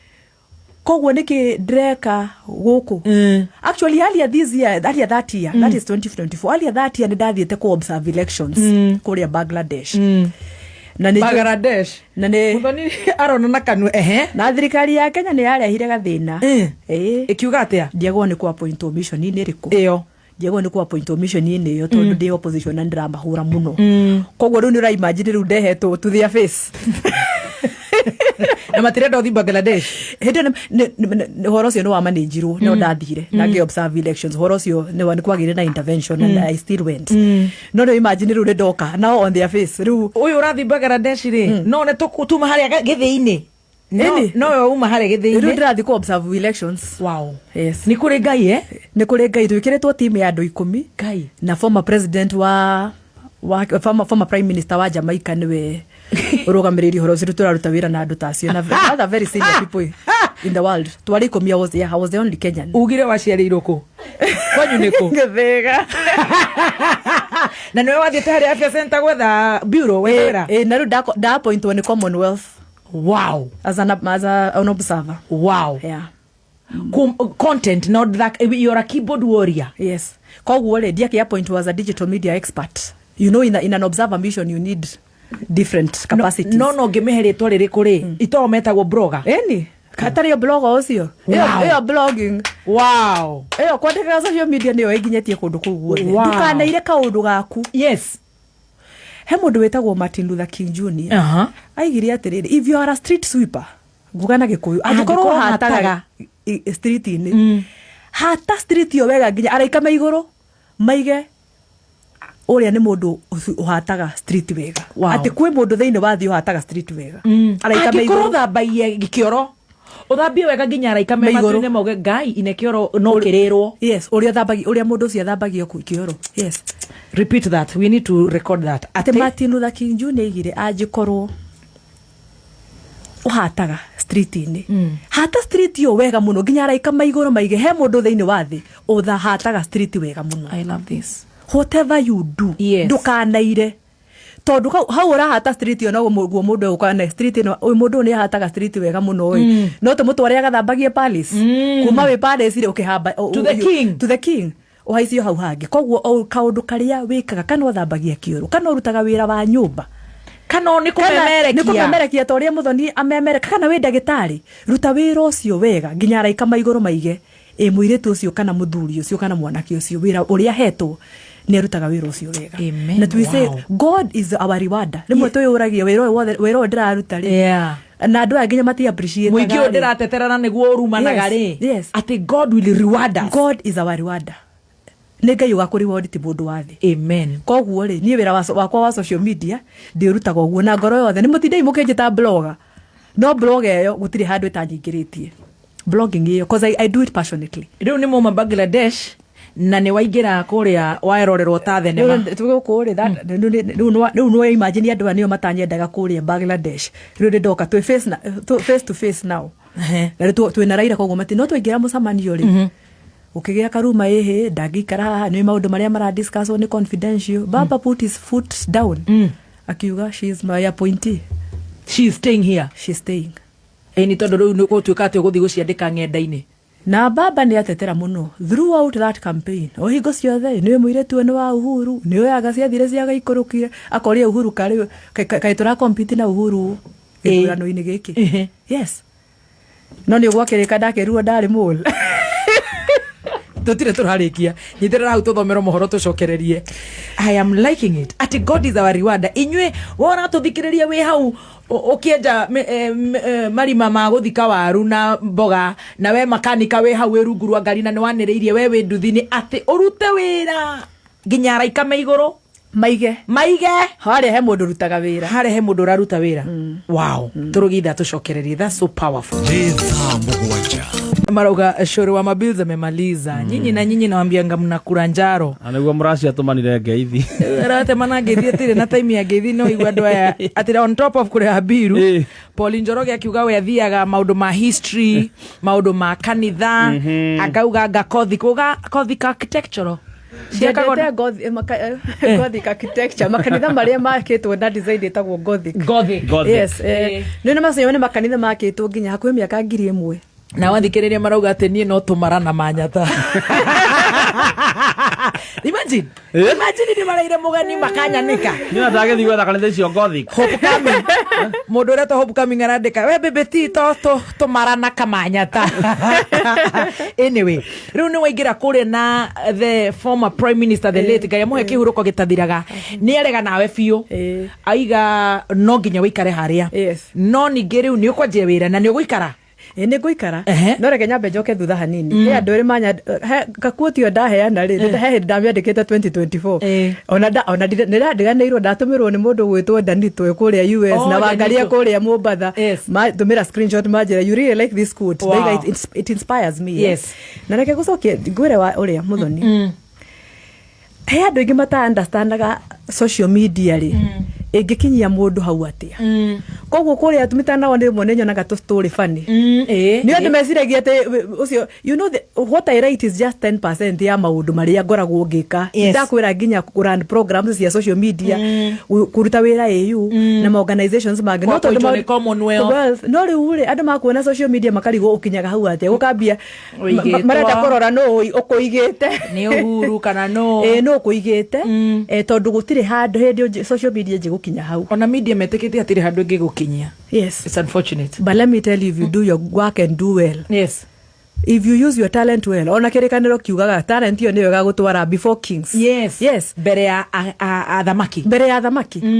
koguo niki ndreka gũkũ actually earlier this year that year that is 2024 earlier that year ndathiĩte ku observe elections kuria Bangladesh
na ni Bangladesh
na ni
muthoni arona na kanu
na thirikari ya Kenya ni yarehire gathina
ikiuga atia
Diego ni ku appoint mission ni riko
iyo
Diego ni ku appoint mission ni yo tondu ndi opposition na ndiramahura muno koguo riu ni ra imagine riu ndehetwo to their face
na matirenda uthi Bangladesh
hede ne horo cio no wa managirwo no ndathire na ge observe elections horo cio ne kwagire na intervention and I still went no imagine riu ndoka now on their face riu
uyu urathi Bangladesh ri no ne tukutuma haria githii-ini no uma haria githii-ini
riu ndirathi ku observe elections
wow
yes
ni kuri ngai
ni kuri ngai twikiretwo team ya andu 10
ngai
na former president wa former prime minister wa Jamaica niwe urugamiriri horo ziru turaruta wira na andu tacio na other very senior people in the world twari komia I was the only Kenyan
ugire waciarirwo ku kwanyu niku
ngethega
na niwe wathiĩte harĩa afya center gwetha bureau wera
na riu da appointwo ni Commonwealth
wow
as an observer
wow
yeah
content not that you're a keyboard warrior
yes koguo le dia appoint was a digital media expert you know in an observer mission you need different capacities
no ngimeheretwo rĩrĩkũ rĩ ito metagwo blogger
katari blogger ucio iyo blogging
wow
iyo kwandĩka social media niyo iginyetie kundu kuu guothe ndukanaire kaundu gaku
yes
he mundu wetagwo Martin Luther King Jr aigire atiriri if you are a street sweeper ngugana gikuyu angĩkorwo hataga street-ini hata street yo wega nginya araikama iguru maige uria ni mundu uhataga street wega ati kwi mundu thiini wathi uhataga street wega
araikama iguru thambagie gikioro uthambie wega nginya araikama matu-ini mauge ngai ine kioro no kirirwo
yes uria thambagie uria mundu ucio thambagio kioro yes
repeat that we need to record that
ati Martin Luther King Jr igire angikorwo uhataga street-ini hata street yo wega muno nginya araikama iguru maige he mundu thiini wathi hataga street wega muno
I love this
whatever you do ndukanaire tondu hau urahata street yo no guo mundu ukana street no uyu mundu ni hataga street wega muno no te mutware agathambagie palace kuma we palace ri ukihamba to the king uhaicio hau hangi koguo kaundu karia wikaga kana uthambagia kiuru kana urutaga wira wa nyumba
kana ni kumemerekia
to ria muthoni amemereka kana we ndagitari ruta wira ucio wega nginya araikama iguru maige muiretu ucio kana muthuri ucio kana mwanake ucio wira uria hetwo ni rutaga wira ucio wega na we say God is our rewarder rimwe tuyuragia wira ndiraruta ri na andu anginya mati appreciate
muingi ndirateterana niguo urumanaga ri ati God will reward us
God is our rewarder ne ngai ugakuri reward ti mundu wathi
amen
koguo ri nie wira wakwa wa social media ndirutaga uguo na ngoro yothe ni mutindei mukenjita blogger no blogger yo gutiri handu itanyingiritie blogging iyo because I do it passionately
riu ni muma Bangladesh na ni waingira kuria waerorerwo ta thenema
tugukuria that riu no imagine andu anio matanyendaga kuria Bangladesh riu ndoka twi face to face now na twina raira koguo mati no twaingira mucamanio ri ukigia karuma ndagikara ni maundu maria mara discuss on confidential baba put his foot down akiuga she is my appointee
she is staying here
she's staying
ni tondu riu ni gutuika ati guthi guciandika ng'enda-ini
na baba ni atetera muno throughout that campaign hingo ciothe niwe muiretu ni wa Uhuru niwe agaciathire ciaga ikurukire akoria Uhuru kai tura compete na Uhuru ithurano-ini giki yes no ni gwakirika ndakeruo ndari mul
tutire turarikia nyithira hau tuthomero mohoro tucokererie I am liking it ati God is our rewarder inywe wona tuthikiriria we hau ukienja marima ma guthika waru na mboga na we makanika we hau rungu rwa ngari na ni waniriirie we wi nduthi-ini ati urute wira nginya araikama iguru
maige haria he mundu rutaga wira
haria he mundu raruta wira wow turugitha tucokererie that's so powerful marauga shore wa mabills amemaliza. Nyinyi na nyinyi nawambianga mnakura njaro.
Anegwa mracia tumanire ngeithi.
Rate mana ngeithi atire na time ya ngeithi no igwa ndo aya atire on top of kure abiru. Paul Njoroge akiuga we athiaga maundu ma history, maundu ma kanitha, akauga gakothi architectural.
Siakagona Gothic architecture makanitha maria makitwo na design etagwo Gothic. Yes. Nĩ macio makanitha makitwo nginya hakuhĩ mĩaka 1000.
Na wathikĩrĩria marauga atĩ niĩ no tũmarana manyata. Imagine ni maraire mugani makanyanika.
Nĩ ndagĩthiĩ gwetha kanitha icio Gothic.
Homecoming. Mũndũ ũrĩa homecoming arandĩka we bebeti tũmarana kamanyata. Anyway, rĩu nĩ waingĩra kũrĩa na the former prime minister the late Ngai amũhe kĩhurũko gĩtathiraga. Nĩ arega nawe biũ. Aiga no nginya wĩikare harĩa. No ningĩ rĩu nĩ ũkwanjia wĩra na nĩ ũgũikara.
Nĩ ngũikara no reke nyambe njoke thutha hanini nĩ andũ erĩ manya gakuotio ndaheana rĩ he ndamĩandĩkĩte 2024 ona nĩrandiganĩirwo ndatũmĩrwo nĩ mũndũ gwĩtwo Danito kũrĩa US na Wangaria kũrĩa Mombatha matũmĩra screenshot manjĩra you really like this quote. It inspires me. Na reke gũcokia ngwĩre wa ũrĩa Muthoni he andũ aingĩ mata-understandaga social media rĩ ĩngĩkinyia mũndũ hau atĩa. Koguo kũrĩa tũmĩtana nĩ rĩmwe nĩnyonaga tũstory funny. Nĩ andũ meciragia atĩ ũcio you know what I write is just 10% ya maũndũ marĩa ngoragwo ngĩka. Ndakwĩra nginya run programs cia social media kũruta wĩra EU na ma organizations mangĩ no tondũ Commonwealth no rĩu rĩ andũ makuona social media makarigwo ũkinyaga hau atĩa gũkambia marenda kũrora no ũkũigĩte
nĩ Uhuru kana no
no ũkũigĩte tondũ gũtirĩ handũ hĩndĩ social media kinya hau
ona media metekete atire handu ngi gukinyia. It's unfortunate,
but let me tell you, if you do your work and do well, if you use your talent well, ona kirikaniro kiugaga talent yo niyo gagutwara before kings. Mbere ya athamaki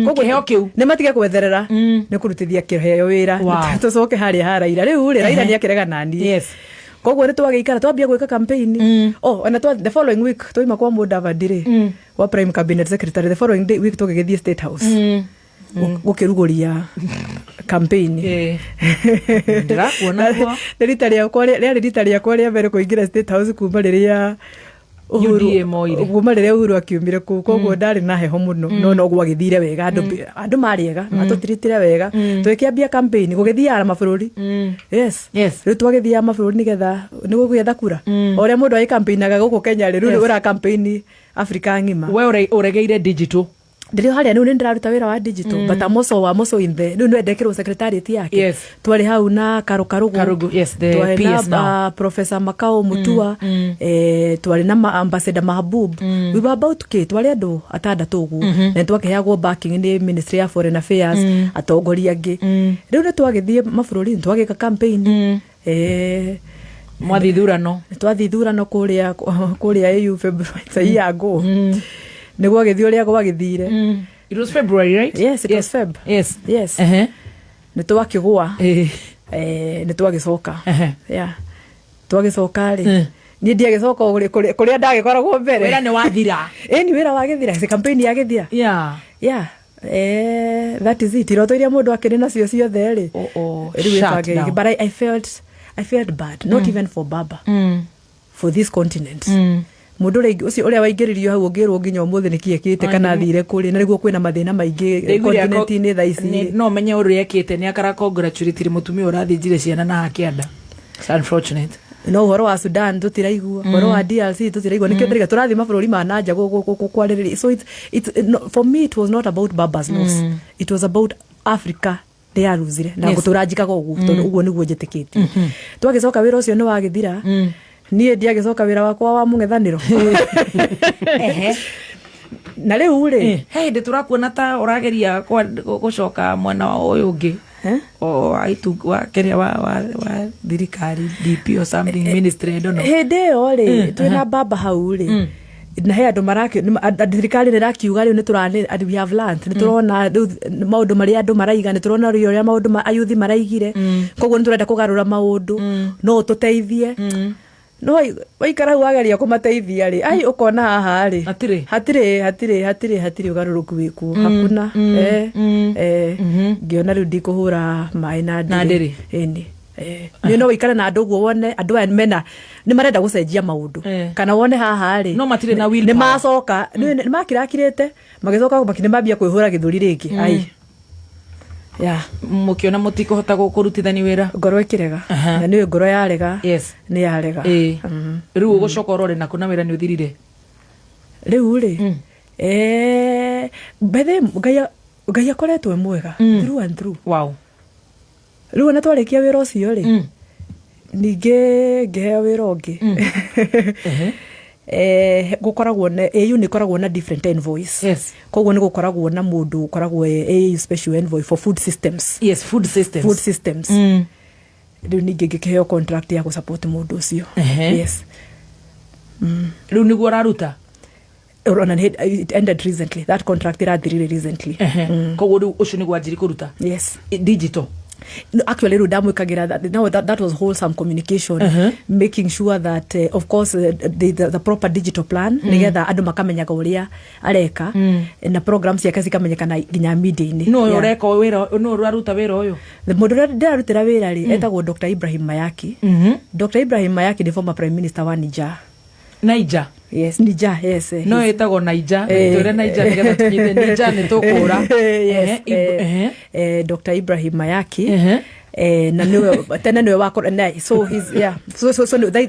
koguo heo kiu ni matige kwetherera ni kurutithia kiheo wira tucoke haria haraira riu Raila ni akirega nani. Koguo ni twagĩikara twambia gwĩka campaign ona the following week twaima kwa Mudavadi wa prime cabinet secretary the following week tũgĩgĩthiĩ State House gũkĩrugũria campaign.
Ndĩrakuona guo
rita rĩakwa rĩa mbere kũingĩra State House kuma rĩrĩa Uhuru akiumire kũu koguo ndarĩ na heho mũno no gwagĩthire wega andũ marĩega matũtiritire wega twĩkĩambia campaign gũgĩthiaga mabũrũri. Rĩu twagĩthiaga mabũrũri nĩgetha nĩgũgĩetha kura o ũrĩa mũndũ agĩ campaignaga gũkũ Kenya rĩu ũra campaign Africa ng'ima.
We ũregeire digital
Ndirio haria niu ndiraruta wira wa digital but amoso in the niu ndekirwo secretariat yake twari hau na Karugu
the PS now
Professor Makao Mutua twari na Ambassador Mahabub we were about to twari andu atandatu ugu na twakeagwo backing ni Ministry of Foreign Affairs atongoria angi riu ni twagithie mabũrũri twagika campaign
mwathithurano
kuria EU February sayago nĩ gwagĩthiĩ ũrĩa gwagĩthire.
It was February, right?
Yes, it was Feb.
Yes.
Nĩ twakĩgũa nĩ twagĩcoka twagĩcoka rĩ niĩ ndiagĩcoka kũrĩa ndagĩkoragwo mbere.
Wĩra nĩ wathira.
Nĩ wĩra wagĩthira campaign yagĩthira. That is it. Iroto iria mũndũ akĩrĩ nacio ciothe rĩ but I felt bad not even for Baba for this continent. Mundu ucio uria waingiririo hau ngirwo nginya umuthi nikiekite kana thire kuri na niguo kwina mathina maingi continent ni thaici
no menye uria ekite ni akara congratulate mutumia urathinjire ciana na akienda. It's unfortunate.
No uhoro wa Sudan tutiraigua uhoro wa DRC tutiraigua nikio ndiriga turathi mabũrũri ma nanja kwarĩrĩria. So it's for me it was not about Baba's loss, it was about Africa yaruzire na guturanjikaga uguo tondu uguo niguo njitikite. Twagicoka wira ucio ni wagithira niĩ ndiagĩcoka wĩra wakwa wa mũng'ethanĩro na rĩu rĩ
hĩndĩ tũrakuona ta ũrageria gũcoka mwena wa ũyũ ũngĩ wa kĩrĩa wa thirikari DP or something ministry I don't know.
Hĩndĩ ĩyo rĩ twĩna Baba hau rĩ na he andũ thirikari nĩrakiuga rĩu nĩtũrani we have learned nĩtũrona maũndũ marĩa andũ maraiga nĩtũrona ũrĩa maũndũ ayuthi maraigire koguo nĩtũrenda kũgarũra maũndũ no tũteithie no waikara wageria kumateithia ri ai ukona haha ri hatire ugaruruku wiku hakuna ngiona riu ndikuhura mai na ndiri eni Nĩ no wĩikare na andũ guo wone andũ aya mena nĩ marenda gũcenjia maũndũ kana wone haha rĩ
no matirĩ na will
nĩ macoka nĩ makirakirĩte magĩcoka makinĩ mambia kwĩhũra gĩthũri rĩngĩ ai ya
mũkĩona mũtikũhota gũkũrutithania wĩra
ngoro ĩkĩrega na nĩ ngoro yarega
yes
nĩ yarega
rĩu ũgũcoka ũrore na kuna wĩra nĩ ũthirire
rĩu rĩ bethe Ngai akoretwo mwega through and through
wow
rĩu ona twarĩkia wĩra ũcio rĩ ningĩ ngĩheo wĩra ũngĩ gũkoragwo na AU nĩ koragwo na different envoys
yes
koguo nĩ gũkoragwo na mũndũ ũkoragwo AU special envoy for food systems
yes food systems
rĩu ningĩ ngĩkĩheo contract ya gũsupport mũndũ ũcio yes
rĩu nĩguo ũraruta
and it ended recently that contract irathirire recently
koguo rĩu ũcio nĩguo anjiri kũruta
yes
digital
actually rĩu ndamwĩkagĩra that was wholesome communication making sure that of course the proper digital plan nĩgetha andũ makamenyaga ũrĩa areka na programs ciake cikamenyekana nginya media-inĩ
no ũreka wĩra no ũraruta wĩra ũyũ
mũndũ ũrĩa ndĩrarutĩra wĩra rĩ etagwo Dr. Ibrahim Mayaki Dr. Ibrahim Mayaki nĩ former prime minister wa Niger yes Niger yes
no etagwo Niger tũre Niger nĩgetha tunyite Niger nĩ tũkũra
Dr. Ibrahim Mayaki na niwe tena niwe wakora na so he's so niwe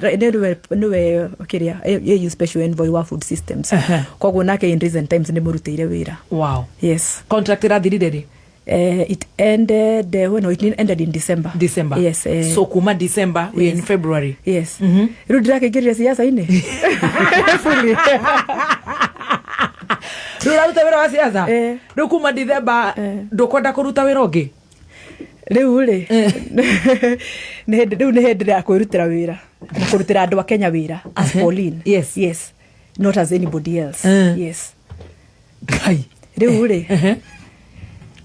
kiria AU special envoy wa food systems koguo nake in recent times nĩ mũrutĩire wĩra
wow
yes
contract irathirire rĩ
it ended it ended in December yes
so kuma December we in February
yes rĩu ndĩrakĩingĩrire siasa-inĩ fully
rĩu ũraruta wĩra wa siasa rĩu kuma December ndũkwenda kũruta wĩra ũngĩ
rĩu rĩ rĩu nĩ hĩndĩ ya kwĩrutĩra wĩra na kũrutĩra andũ a Kenya wĩra as Pauline yes not as anybody else yes rĩu rĩ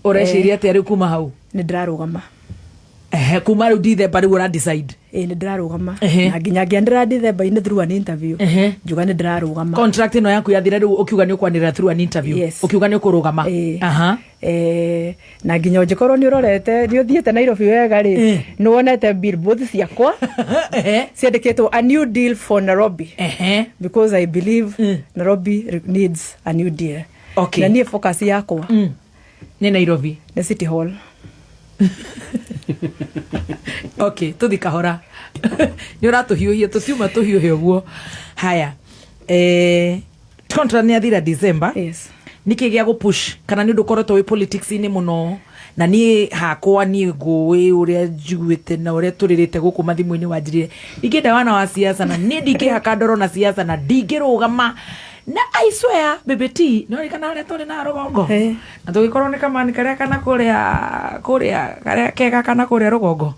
ũreciria atĩa rĩu kuma hau
nĩ ndĩrarũgama
kuma rĩu December rĩu ũra decide
nĩ ndĩrarũgama na nginya ngĩanĩrĩra December-inĩ through an interview njuga nĩ ndĩrarũgama
contract ĩno yaku yathira rĩu ũkiuga nĩ ũkwanĩrĩra through an interview ũkiuga nĩ ũkũrũgama
na nginya ũngĩkorwo nĩ ũrorete nĩ ũthiĩte Nairobi wega rĩ nĩ wonete billboard ciakwa ciandĩkĩtwo a new deal for Nairobi because I believe Nairobi needs a new deal na niĩ focus yakwa
nĩ Nairobi
nĩ City Hall
okay tuthi kahora nĩ ũratũhiũhia tũtiuma tũhiũhe ũguo haya contract nĩ athira December
yes
nĩkĩ gĩa gũpush kana nĩ ũndũ ũkoretwo wĩ politics-inĩ mũno na niĩ hakwa niĩ ngũĩ ũrĩa njiguĩte na ũrĩa tũrĩrĩte gũkũ mathimũ-inĩ wanjirire ingĩenda wana wa siasa na niĩ ndingĩhaka ndoro na siasa na ndingĩrũgama na I swear BBT no rikana ũrĩa tũrĩ na rũgongo na tũgĩkorwo nĩ kamani karĩa kana kũrĩa karĩa kega kana kũrĩa rũgongo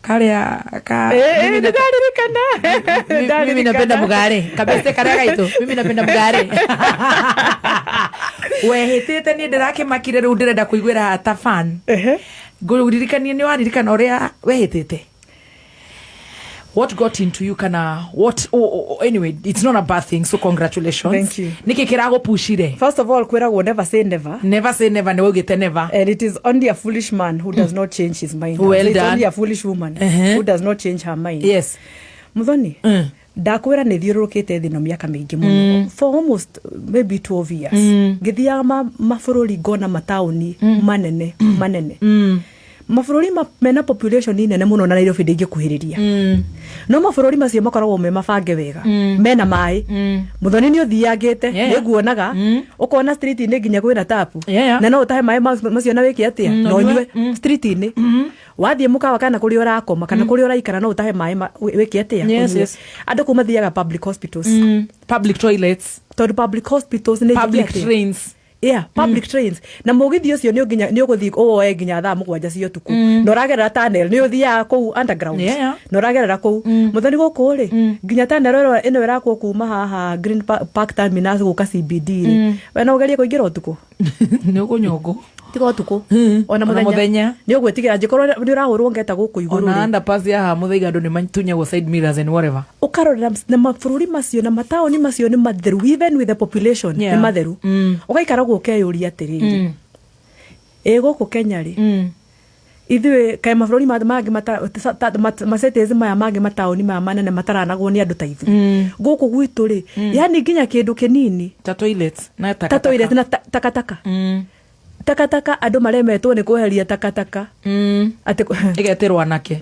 karĩa mimi napenda mugare kabisa karĩa gaitũ mimi napenda mugare wehĩtĩte niĩ ndĩrakĩmakire rĩu ndĩrenda kũiguĩra ta fan ngũririkanie nĩ waririkana ũrĩa wehĩtĩte what got into you kana what anyway it's not a bad thing so congratulations
thank you
niki kirago pushire
first of all kwiragwo never say never
ne wogete never
and it is only a foolish man who does not change his mind
well
it's
done.
only a foolish woman who does not change her mind
yes
muthoni ndakwira nĩ thiũrũrũkĩte thĩ no mĩaka mĩingĩ mũno for almost maybe 12 years ngĩthiaga mabũrũri ngona mataũni manene mabũrũri mena population nene mũno na Nairobi ndĩngĩkuhĩrĩria no mabũrũri macio makoragwo me mabange wega mena maĩ muthoni nĩ ũthiangĩte nĩ nguonaga ũkona street-inĩ nginya kwĩna tapu na no ũtahe maĩ macio na wĩke atĩa no nyue street-inĩ wathiĩ mũkawa kana kũrĩa ũrakoma kana kũrĩa ũraikara no ũtahe maĩ wĩke atĩa andũ kuma thiaga public hospitals
public toilets
public hospitals nĩ
public trains
public trains na mũgithi ũcio nĩ ũgũthiĩ ũwoe nginya thaa 7 cia ũtukũ na ũragerera tunnel nĩ ũthiaga kũu underground na ũragerera kũu muthoni gũkũ rĩ nginya tunnel ĩno ĩrakwo kuma haha Green Park Terminus gũka CBD rĩ we no ũgerie kũingĩra ũtukũ
nĩ ũkũnyongo
tiga ũtukũ ona mũthenya nĩ ũgwĩtigĩra angĩkorwo nĩ ũrahũrwo ngeta gũkũ igũrũ
ona underpass ya mũthaiga andũ nĩ matunyagwo side mirrors and whatever
ũkarorera na mabũrũri macio na mataũni macio nĩ matheru even with the population nĩ matheru ũgaikara gũkeyũria atĩrĩrĩ gũkũ Kenya rĩ ithuĩ kaĩ mabũrũri mangĩ masetezi maya mangĩ mataũni maya manene mataranagwo nĩ andũ ta ithuĩ gũkũ gwitũ rĩ yani nginya kĩndũ kĩnini
ta toilets na
takataka takataka andũ maremetwo nĩ kweheria takataka
igeterwo anake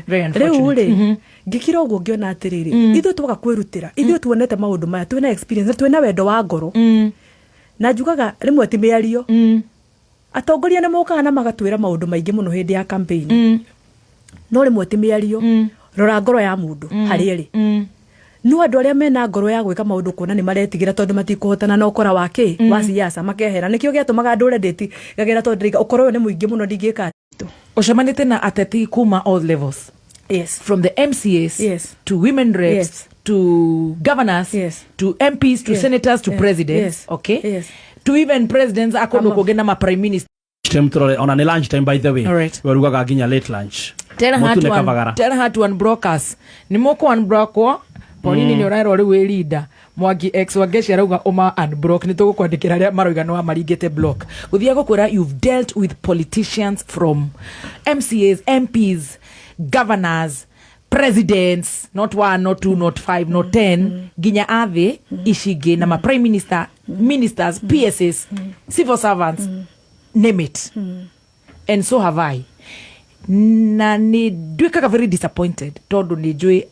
rĩu rĩ ngĩkira ũguo ngĩona atĩrĩrĩ ithuĩ twaga kwĩrutĩra ithuĩ tuonete maũndũ maya twĩna experience twĩna wendo wa ngoro na njugaga rĩmwe ti mĩario atongoria nĩ mokaga na magatwĩra maũndũ maingĩ mũno hĩndĩ ya campaign no rĩmwe ti mĩario rora ngoro ya mũndũ harĩa ĩrĩ no andũ arĩa mena ngoro ya gwĩka maũndũ kuona nĩ maretigĩra tondũ matikũhotana na ũkora wa siasa makehera nĩkĩo gĩatũmaga andũ rendeti gagĩra tondũ ũkora ũyũ nĩ mũingĩ mũno ndingĩka
ũcemanĩte na ateti kuma all levels.
Yes.
From the MCAs to women reps to governors to MPs to senators to presidents, okay? To even presidents akono kugena ma prime minister.
On a lunch time by the way.
Alright.
Werugaga ginya late lunch.
Tell her to unblock us. Ni moko unblock wo. Polini ni orairo ri we leader. Mwangi X wagecia rauga uma unblock ni tugukwandikira ria maroiga no amaringite block. Guthia gukwira you've dealt with politicians from MCAs, MPs, governors, presidents, not 1, not 2, not 5, not 10, ginya ave ishige na ma prime minister, ministers, PSs, civil servants, name it. And so have I. Na ni duikaga very disappointed todo ni jwe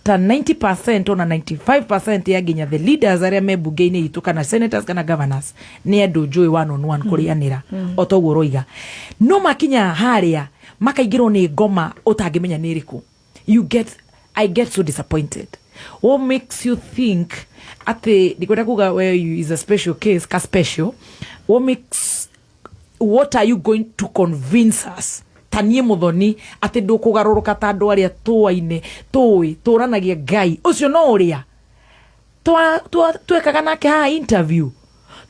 ta 90% ona 95% ya ginya the leaders aria me bunge-ini itu kana senators kana governors ni andu jwe one on one kurianira otoguo roiga no makinya haria makaingirwo ni ngoma utangimenya ni iriku. I get so disappointed. What makes you think ati dikwenda kuga where you is a special case ka special? What are you going to convince us? Tanie muthoni ati ndukugaruruka ta andu aria tuaine turanagia Ngai ucio no uria twekaga nake ha interview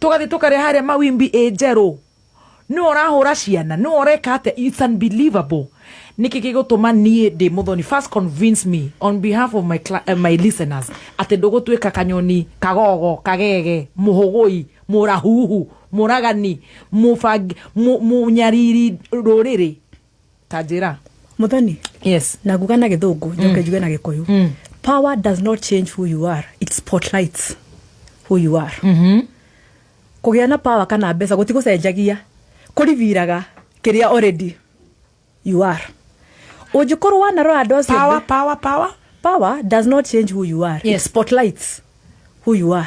tugathi tukare haria mawimbi enjeru ni urahura ciana ni ureka ate. It's unbelievable. Niki gigutuma nie de muthoni first convince me on behalf of my listeners ati ndugutweka kanyoni kagogo kagege muhugui murahuhu muragani munyariri ruriri tajira
muthoni.
Yes.
Na guga na githungu njoke njuge na gikuyu. Power does not change who you are, it spotlights who you are. Kugia na power kana mbeca gutigucenjagia kuriviraga kiria already you are. Ujukuru wana roa dosi power does not change who you are. It spotlights who you are.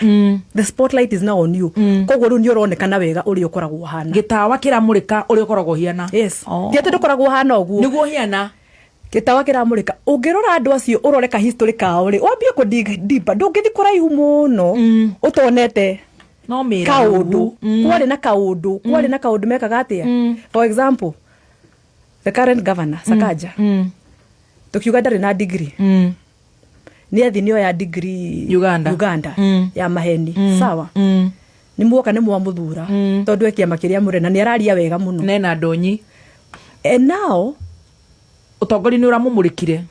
The spotlight is now on you. Koguo ru ni uronekana wega uri ukoragwo hana gitawa kiramurika uri ukoragwo hiana. Yes. Ndiate ndukoragwo hana uguo niguo hiana gitawa kiramurika. Ungirora andu acio uroreka history kao ri wambie ku deeper ndungithi kuraihu muno utonete no mera kaundu kwari na kaundu mekaga atia. For example, the current governor Sakaja tukiuga ndari na degree ni athinio ya degree Uganda ya maheni sawa ni muoka ni mwamuthura tondu ekia makiria murena ni araria wega muno nena ndonyi and now utongori ni uramumurikire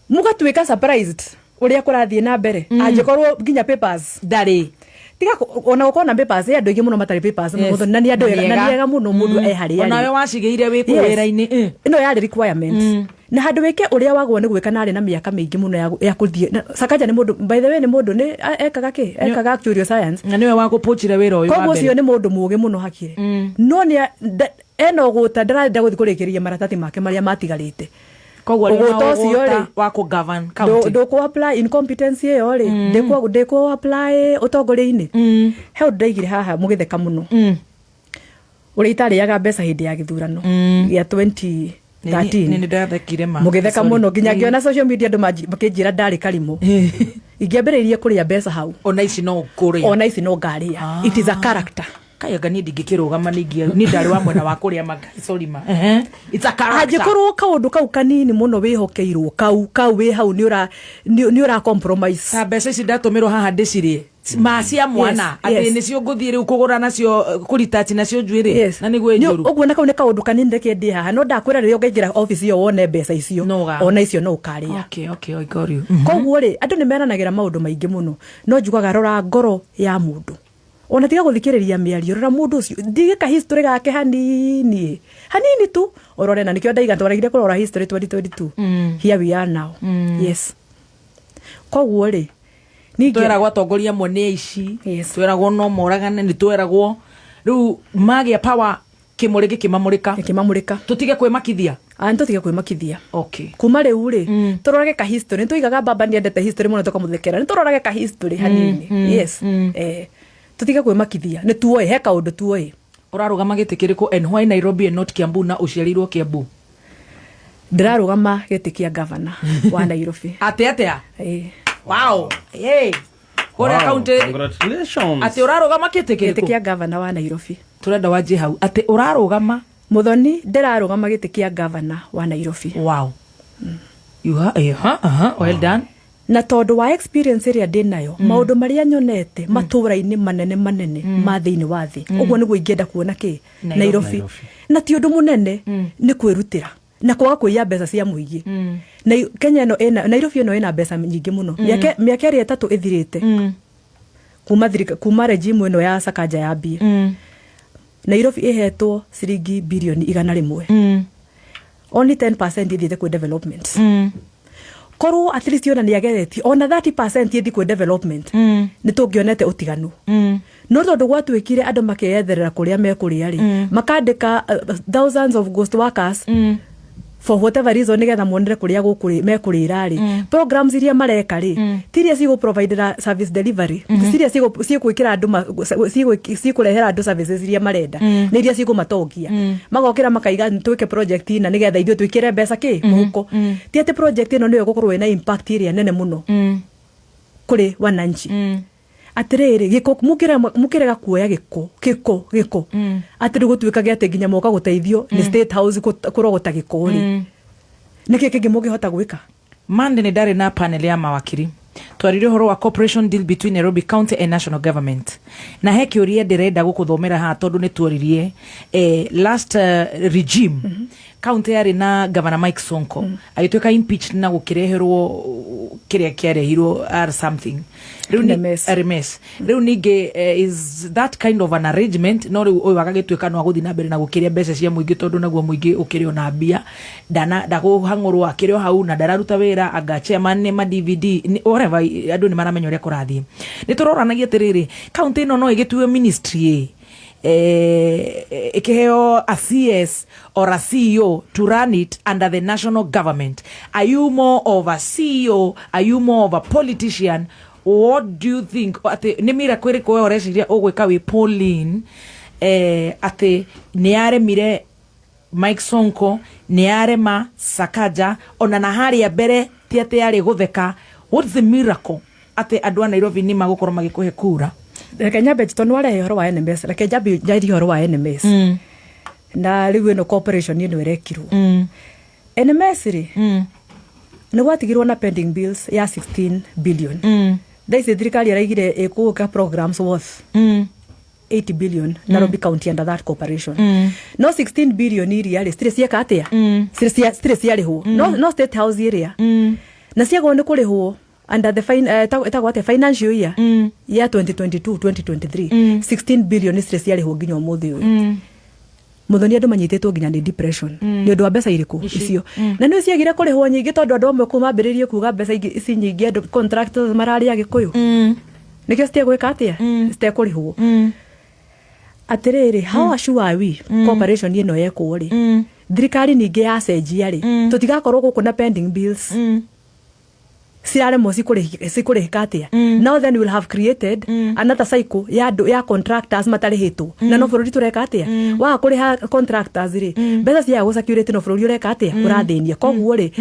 mugatwika surprised uria kurathie na mbere angikorwo nginya papers ndari tiga ona ukona papers ya andu ingi muno matari papers muthoni na ni andu ega muno mundu ehari
ona we wacigeire wiku wira-ini
ino yari requirements na handu weke uria wagwo ni gwika nari na miaka mingi muno ya kuthie. Sakaja ni mundu by the way ni mundu ni ekaga actuarial science
na niwe wagupochire wira uyu
wa mbere. Koguo cio ni mundu muge muno hakire no ni eno guta ndarenda guthi kurikiria maratati make maria matigarite. Koguo ni wa ku govern county do ko apply incompetence yo ri ndiko apply utongori-ini he ndaigire haha mugitheka muno uri itariaga mbeca hindi ya githurano ya 2013
ni ndathekire ma
mugitheka muno nginya ngiona social media andu makinjira ndari karimo ingiambiririe kuria mbeca hau
ona ici no ngaria. It is a character. Kayaga ni ndingikirugama ni ndari wa mwena wa kuria masolima it's a character.
Ajikorwo kaundu kau kanini muno wihokeirwo kau wi hau ni ura compromise.
Ta mbeca ici ndatumirwo haha ndicirie macia mwana ati ni cio nguthie riu kugura nacio kuritati nacio njwiri na niguo njuru
uguo na kau ni kaundu kanini ndeke ndi haha no ndakwira riria ungaingira office iyo wone mbeca icio ona icio no ukaria.
Okay I got you.
Koguo ri andu ni meranagira maundu maingi muno no njugaga rora ngoro ya mundu ona tiga guthikiriria miario rora mundu ucio ndigika history gake hanini hanini tu orore na nikio ndaiga twaragire kurora history 2022 here we are now yes koguo ri
twera gwatongoria mone ici tweragwo no moragane ni tweragwo riu magia power kimurigi kimamurika tutige kwimakithia
tutige kwimakithia
okay
kuma riu ri turorage ka history tuigaga baba ndiendete history muno tukamuthekera ni turorage ka history hanini yes tutige kwimakithia ni tuoe he kaundu tuoe
urarugama giti kiriko and why Nairobi and not Kiambu na uciarirwo Kiambu
ndirarugama giti kia governor wa Nairobi
atia wow Kore county
congratulations
ati urarugama giti
kia governor wa Nairobi
turenda waje hau ati urarugama
Muthoni ndirarugama giti kia governor wa Nairobi
wow you are well done
na tondu wa experience iria ndinayo maundu maria nyonete matura-ini manene ma thiini wa thi uguo niguo ingienda kuona ki Nairobi na ti undu munene ni kwirutira na kwaga kuiya mbeca cia muingi na Kenya no Nairobi no ina mbeca nyingi muno miaka iri 3 ithirite kuma regime ino ya Sakaja ya Bia Nairobi ihetwo ciringi bilioni 100 only 10% ithiete ku development korwo at least yona niagereti ona 30% yethi ku development ni tungionete utiganu no tondu gwatwikire andu makeyetherera kuria mekuria ri makandika thousands of ghost workers for whatever reason nigetha monere kuria gukuri mekurira ri programs iria mareka ri tiria cigo provide service delivery tiria cigo kwikira andu cigo kurehera andu services iria marenda ni iria cigo matongia magokira makaiga twike project ina nigetha ithio twikire mbeca ki muhuko ti ati project ino niyo gukorwo ina impact iria nene muno kuri wananchi atiriri giko mukirega kuoya giko atiri gutwikage ati nginya moka guteithio ni state house kurogota gikori niki kingi mugihota gwika
Monday ni ndari na panel ya mawakiri twarire horo wa cooperation deal between Nairobi County and national government na he kiuria ndirenda gukuthomera ha tondu ni tuoririe last regime county yari na governor Mike Sonko agitweka impeached na gukireherwo kiria kiarehirwo or something RMS riu ninge is that kind of an arrangement no riu oy wagagitweka no aguthi na mbere na gukiria mbeca cia muingi tondu naguo muingi ukirio na mbia ndaguhangurwo akirio hau na ndararuta wira anga chairman ma DVD whatever andu ni maramenya uria kurathie ni turoranagia tiriri county no igituwe ministry ikiheo a CS or a CEO to run it under the national government. Are you more of a CEO? Are you more of a politician? What do you think? Ate nimira kwiri kwa oreciria ogwika wi Pauline ate niare mire Mike Sonko niare ma Sakaja ona na hari ya bere tiate yari gutheka. What's the miracle? Ate andu a Nairobi ni magukorwo magikuhe kura.
Kenya Beton wale horo wa NMS Kenya jadi horo wa NMS na riwe no cooperation ino irekirwo NMS ri ni gwatigirwo na pending bills ya 16 billion daisi thirikari araigire ikuka programs worth 8 billion Nairobi County under that cooperation no 16 billion iria ri stire cieka atia stire ciarihwo no state house iria na ciago ni kurihwo under the financial year ya 2022-2023 16 billion is reciarihwo nginya umuthi uyu muthoni andu manyitetwo nginya ni depression ni undu wa mbeca iriku icio na ni ciagire kurihwo nyingi tondu andu amwe kumambiririe kuga mbeca ici nyingi andu contractors marari agikuyu nikio stia gwika atia stia kurihwo atiriri how sure are we cooperation ino yekwo ri thirikari ningi ya cenjia ri tutigakorwo guku na pending bills sirare mo sikurihika atia now then we'll have created another cycle ya contractors matarihitwo na no bururi tureka atia wa kuriha contractors ri mbeca cia gusecurity no bururi ureka atia urathinia koguo ri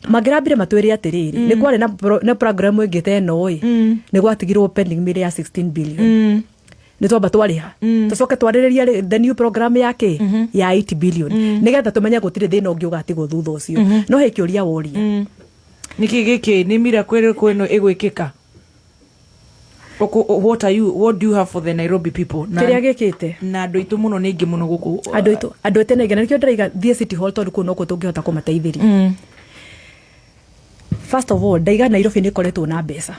magirambire matwiri atiriri ni kwari na program ingite no ni gwatigirwo pending bill ya 16 billion ni twamba twariha tucoke twaririria the new program yake ya 8 billion nigetha tumenye gutire thina ungi ugatigwo thutha ucio no he kiuria woria
niki giki ni miracle kweno igwikika what do you have for the Nairobi people
na kiria gikite
na andu itu muno ni ingi muno guku
andu etene ngena nikio ndaiga thie city hall tondu kuno ko tungihota kumateithiria first of all ndaiga Nairobi ni koretwo na mbeca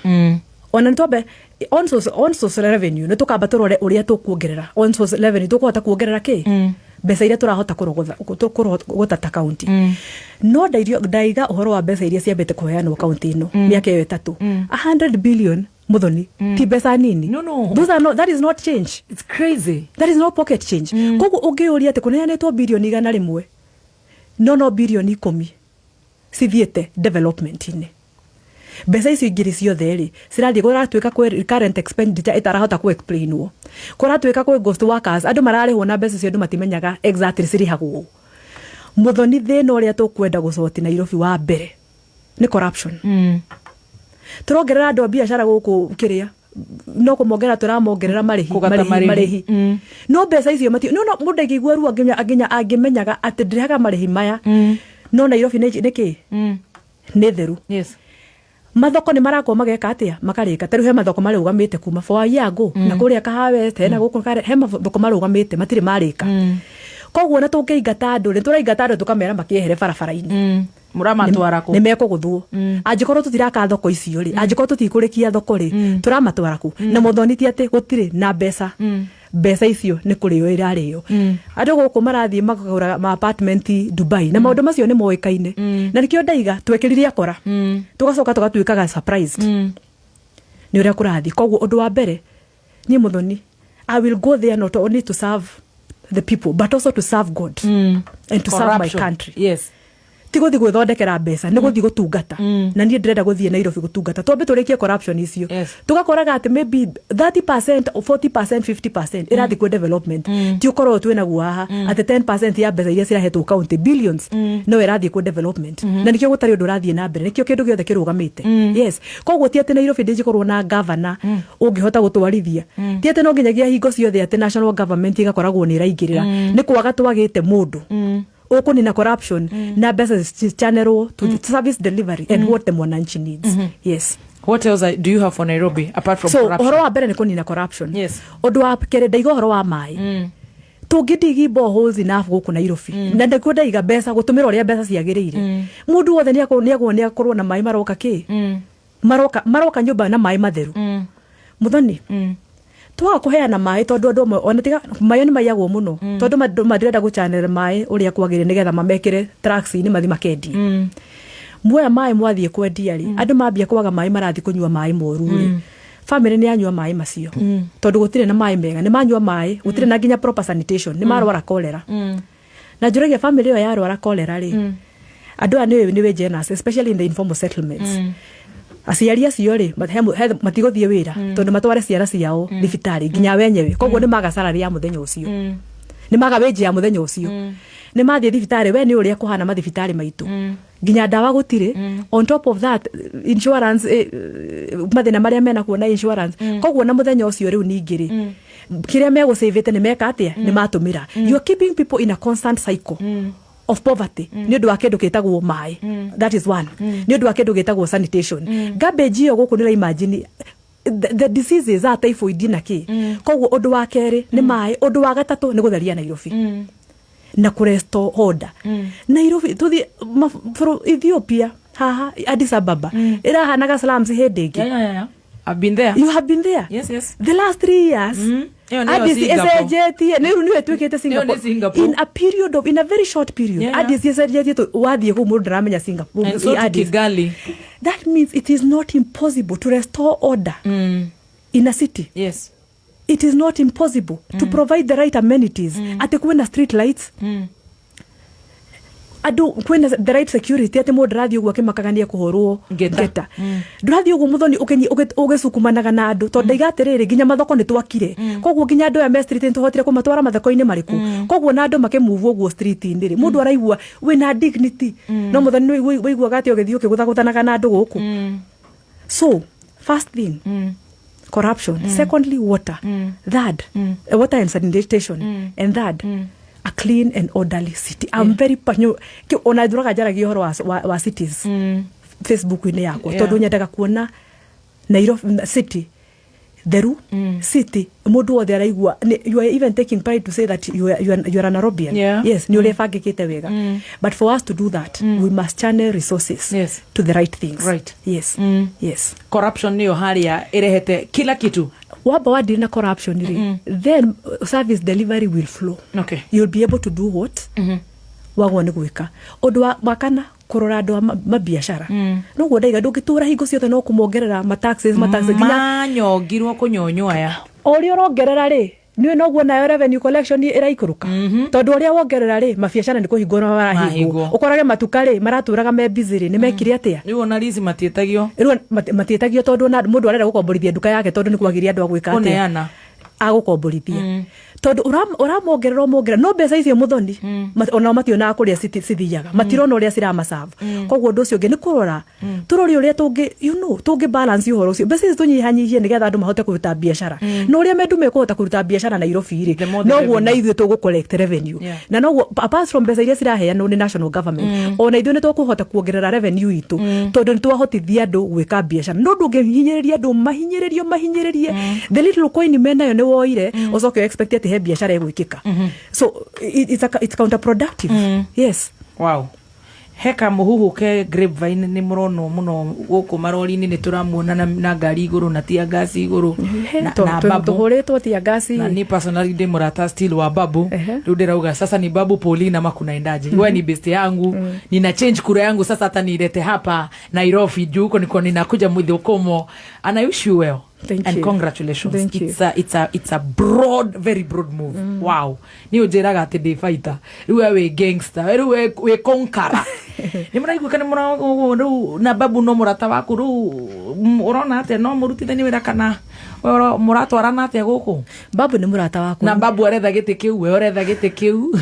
ona ntobe on source revenue ni tukamba turore uria tukuongerera on source revenue tukuhota kuongerera ki mbeca iria turahota kurogota ta county no ndaiga uhoro wa mbeca iria ciambete kuheanwo county ino miaka iyo 3 100 billion muthoni ti mbeca nini.
No.
That is not change.
It's crazy.
That is not pocket change. Koguo ungiuria ati kuneanetwo bilioni 100 no bilioni 10 cithiete development ine. Mbeca icio ingiri ciothe ri cirathie kuratuika kwe current expenditure itarahota ku explainwo, kuratuika kwe ghost workers andu mararihwo na mbeca cio andu matimenyaga exactly cirihagwo. Muthoni thina uria tukwenda gucoti Nairobi wa mbere ni corruption. Turongerera andu biashara guku kiria no kumongera turamongerera marihi no mbeca icio mati no mundu ngigua ru angimenyaga ati ndirihaga marihi maya no Nairobi niki ni theru.
Yes.
Mathoko ni marakwo mageka atia makarika teru he mathoko marugamite kuma for year ago na kuria kahawe tena guku he mathoko marugamite matire marika koguo na tungeingata andu ni turaingata andu tukamera makiehere barabara-ini
muramatwara ku
ni mekuguthwo angikorwo tutiraka thoko icio ri angikorwo tutikurikia thoko ri turamatwara ku na muthoni ti ati gutire na mbeca mbeca icio ni kurio irario andu guku marathie makagura ma apartment Dubai na maundu macio ni moikaine na nikio ndaiga twekiriria akora tugacoka tugatuikaga surprised ni uria kurathi. Koguo undu wa mbere ni muthoni I will go there not only to serve the people but also to serve God and to serve my country.
Yes.
Tigothi gwithondekera mbeca ni guthi gutungata na nie ndirenda guthie Nairobi gutungata twambe turikie corruption icio tugakoraga ati maybe 30% or 40% 50% irathi ku development ti ukorwo twina guaha ati 10% ya mbeca iria cirahetwo county billions no irathi ku development na nikio gutari undu urathie na mbere nikio kindu giothe kirugamite. Yes, koguo ti ati Nairobi ndigikorwo na governor ungihota gutwarithia ti ati no nginyagia hingo ciothe ati national government igakoragwo ni iraingirira ni kwaga twagite mundu okunina corruption na mbeca channel to the service delivery and what the mwananchi needs. Yes.
What else do you have for Nairobi apart from corruption?
So horo wa mbere ni kunina corruption.
Yes.
Undu wa kere ndaiga horo wa mai tungidigi boreholes enough guku Nairobi na ndakunda iga mbeca gutumira uria mbeca ciagirire mundu wothe ni akorwo na mai maroka ki maroka nyumba na mai matheru muthoni twa kuheana mai tondu andu ona tiga mai ni maiyagwo muno tondu madirenda guchanera mai uria kwagire nigetha mamekire trucks ni mathi makendi muoya mai mwathie kwendia ri andu mambia kwaga mai marathi kunywa mai moru ri family ni anywa mai macio tondu gutire na mai mega ni manywa mai gutire na nginya proper sanitation ni marwara cholera na njuragia family yo yarwara cholera ri andu ani ni generous especially in the informal settlements aciari acio ri matiguthie wira tondu matware ciara ciao thibitari nginya wenyewe koguo ni maga salary ya muthenya ucio ni maga wage ya muthenya ucio ni mathie thibitari we ni uria kuhana mathibitari maitu nginya dawa gutire on top of that insurance mathina maria mena kuona insurance koguo na muthenya ucio riu ningiri kiria mego savete ni meka atia ni matumira you are keeping people in a constant cycle of poverty ni undu wa kindu kitagwo mai that is one ni undu wa kindu kitagwo sanitation garbage yo guku nira imagine the diseases are typhoid na ki koguo undu wa keri ni mai undu wa gatatu ni gutheria Nairobi na kurestore order Nairobi tuthi Ethiopia haha Addis Ababa irahanaga slums hedegi
yeah. I've been there.
You have been there?
Yes.
The last 3 years. Addis SJT niwe twikite Singapore in a period of in a very short period. Addis SJT to wathie ku mundu ramenya Singapore.
And so Kigali.
That means it is not impossible to restore order in a city.
Yes.
It is not impossible to provide the right amenities. Ate kuwena street lights. Adu kwena the right security ate mundu rathio gwa kimakagania kuhorwo ngeta ndurathio gwo muthoni ugesukumanaga na andu tondu igatiriri nginya mathoko ni twakire koguo nginya andu ya me street ntuhotire kumatwara mathoko-ini mariku koguo na andu makemove gwo street ndiri mundu araigua wina dignity no muthoni wigua gati ugethio kiguthagutanaga na andu guku so first thing corruption secondly water third water and sanitation and third a clean and orderly city. I'm very passionate. Ona nduraga jaragia horo wa cities Facebook ine yakwa tondu nyendaga kuona Nairobi city theru city mundu wothe araigua you are even taking pride to say that you are an Nairobian. Yes, ni ulefangikite wega. But for us to do that we must channel resources to the right things. Yes. Yes.
Corruption niyo hali ya irehete kila kitu.
Waba wadi na corruption then service delivery will flow.
Okay.
You'll be able to do what wagone gwika. Odo wakana kurora ando mabiashara no godaiga ndugitura hingo ciothe no kumongerera mataxes ginya
nyongirwo kunyonyoya
ori orongerera ri niwe no guona revenue collection iraikuruka tondu uria wongerera ri mabiashara ni kuhingwo na marahingo ukorage matuka ri maraturaga me busy ri ni mekire atia
riu ona lizi matietagio
tondu na mundu arera gukomborithia nduka yake tondu ni kwagiria andu agwika atia agukomborithia tondu uramongerera no mbeca icio muthoni ona mationa kuria cithiaga matirona uria ciramasavu koguo ndu ucio ngi ni kurora turori uria tungi balance uhoro ucio mbeca icio tunyihanyihie nigetha andu mahote kuruta biashara no uria mendu mekuhota kuruta biashara Nairobi ri noguo na ithuĩ tugu collect revenue na noguo apart from mbeca iria ciraheanwo ni national government ona ithuĩ ni tukuhota kuongerera revenue itu tondu ni twahotithia andu gwika biashara no ndungihinyiriria andu mahinyiririe the little coin menayo ni woire ucoke expect ati biashara igwikika so it's counterproductive. Yes.
Wow. Heka muhuhu ke grapevine ni murono muno guku marori ni turamuona na ngari iguru na tia gas iguru na babu
tuhuretwo tia gas
na ni personally de murata still wa babu riu ndirauga sasa ni babu Paulina makunaendaje wewe ni best yangu nina change kura yangu sasa hata nilete hapa Nairobi juu huko niko ninakuja Mudhokomo and I wish you well.
Thank
and
you.
Congratulations.
Thank
It's a broad, very broad move. Wow. Ni ujeraga ati de fighter. Riwe we gangster. Riwe we conqueror. Ni muraigu kana na babu no murata waku ru urona ati no murutithani wira kana muratwarana ati guku.
Babu ni murata waku.
Na babu aretha giti kiu we aretha giti kiu.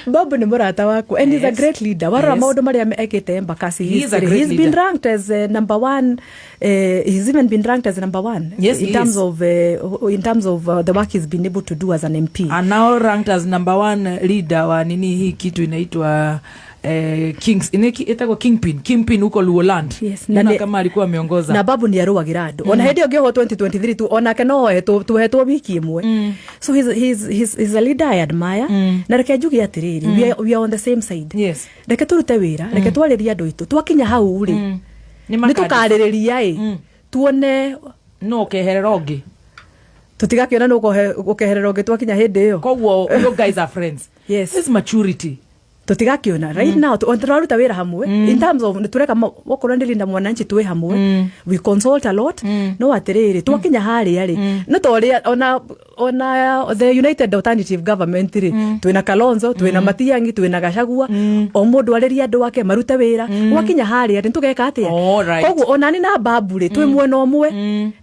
Babu ni murata waku and he's a great leader. Warora maundu maria ekete Embakasi. He's been ranked as number 1. He's even been ranked as number 1 in terms of the work he's been able to do as an MP.
And now ranked as number 1 leader wa nini hii kitu inaitwa Kings itakuwa Kingpin huko Luoland.
Yes,
na kama alikuwa ameongoza.
Na babu ni aruagira andu. Ona hindi ogio 2023 tu ona keno tuhetwo wiki imwe. So he's a leader I admire. Na reke njugi atiriri we are on the same side.
Yes.
Reke turute wira, reke twariria andu itu. Twakinya hau ri. Ni tukaririria tuone
no keherera ongi.
Tutigakiona no gukeherera ongi twakinya hindi iyo.
Koguo you guys are friends.
Yes.
This maturity.
Tutigakiona right now turaruta wira hamwe in terms of tureka okorwo ndirinda mwananchi tuwe hamwe we consult a lot no atiriri twakinya hari ari no toria ona the United Alternative Government ri twina Kalonzo twina Matiang'i twina Gachagua o mundu ariria andu wake marute wira wakinya hari ari tugeka atia koguo ona ni na babu ri twi mwena omwe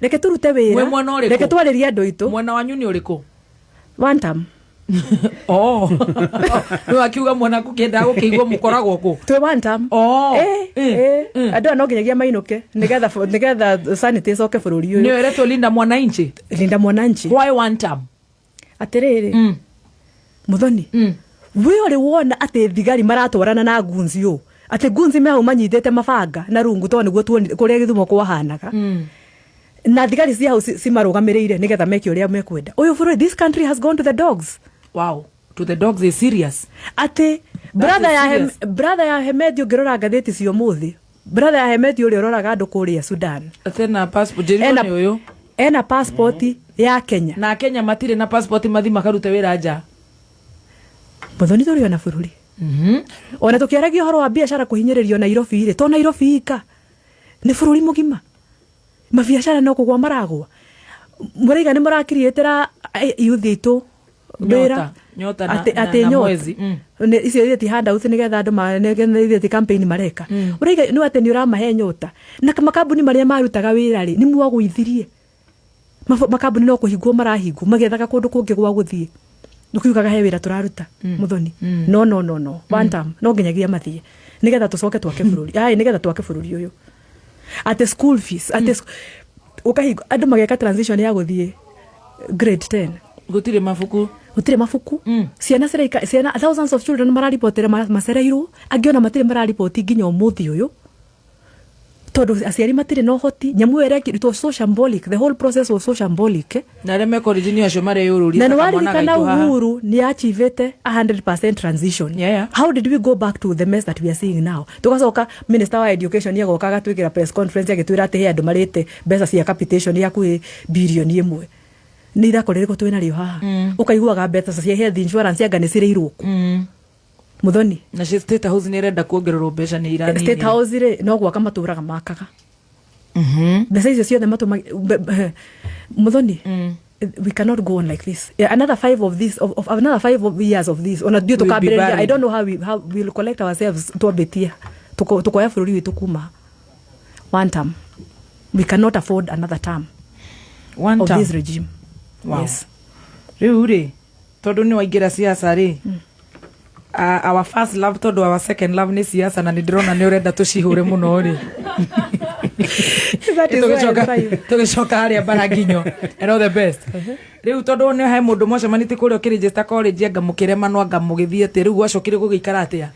reke turute wira reke twariria andu itu
mwena wanyu ni uriku
one time.
No akiuga mwana kukenda gukiigwo mukoragwo ku
twe one time andu no nginyagia mainuke nigetha sanity coke bururi uyu
ni eretwo Linda Mwananchi
why
one time
atiriri muthoni we ori wona ati thigari maratwarana na gunzi yu ati gunzi meho manyithete mabanga na rungu to niguo kuria githumo kwahanaga na thigari cia hau cimarugamirire nigetha meke uria mekwenda uyu for this country has gone to the dogs.
Wow, to the dogs is serious.
Ati brother ya Hemedio ngirora ngatheti cio muthi brother ya Hemedio uri uroraga andu kuria Sudan
atena passport jeroni uyu
ena passport ya Kenya
na Kenya matire na passport mathi makarute wira nja
muthoni turi ona bururi ona tukiaragia horo wa biashara kuhinyiririo Nairobi ri to Nairobi ika ni bururi mugima mabiashara no kugwa maragwa muriga ni murakirietera youth itu
nyota na mwezi
ne icio itheti handout nigetha andu itheti campaign mareka uriga ni ati ni uramahe nyota na makambuni maria marutaga wira ri ni muagwithirie makambuni no kuhingwo marahingwo magethaga kundu kungi gwa guthie nukiugaga he wira turaruta muthoni no one time no nginyagia mathie nigetha tucoke twake bururi nigetha twake bururi uyu at school fees ukahingo andu mageka transition ya guthie grade 10
gutire mafuku
ciana thousands of children mararipotera macereirwo angiona matire mararipoti nginya umuthi uyu todo aciari matire no hoti nyamu era it was so shambolic, the whole process was so shambolic
na reme korijini acio mare yururi
na warikana Uhuru ni achievete 100% transition. How did we go back to the mess that we are seeing now? Tugacoka minister wa education yagokaga twikira press conference agitwira ati he andu marite mbeca cia capitation ya ku billion 1 ni irakorere ko twina rio haha ukaiguaga mbeca cia health insurance anga ni cireirwo Muthoni
na State House ni renda kuongererwo mbeca ni irani
State House ri no gwaka maturaga makaga mbeca icio ciothe matuma Muthoni we cannot go on like this. Another 5 of this of another 5 years of this on a due to cabinet. I don't know how we will collect ourselves to abetia tukoya bururi witu kuma one term. We cannot afford another term of this regime.
Wow. Yes. Riu tondu ni waingira siasa ri our first love tondu our second love ni siasa na ndirona ni urenda tucihure muno ri tugicoka haria baraginyo and all the best. Riu tondu ni hai mundu moce maniti kurio kiregister college ngamukire manwa ngamugithie ati riu gwacokire gugikara atia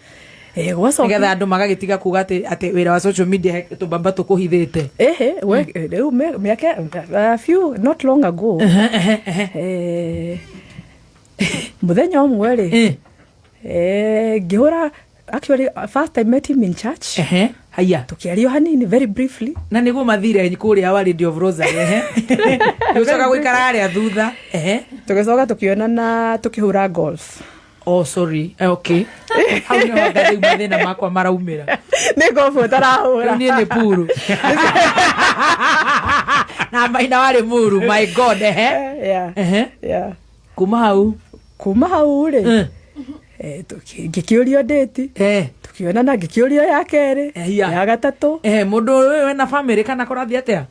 gwacoka
nigetha andu magagitiga kuga ati wira wa social media tubamba tukuhithite
riu miaka a few not long ago muthenya umwe ri ngihura actually first I met him in church
haya
tukiario hanini very briefly
na niguo mathire kuria wa Radio of Rosary tucoka gwikara aria thutha
tugicoka tukionana tukihura golf.
Oh sorry okay how ni hoga riu mathina makwa maraumira
ni golf tarahura
ni ni puru na maina wale muru my god
yeah kuma hau ri ngikiurio date tukionana ngikiurio ya kere ya gatatu
mundu we na family kana korathi atia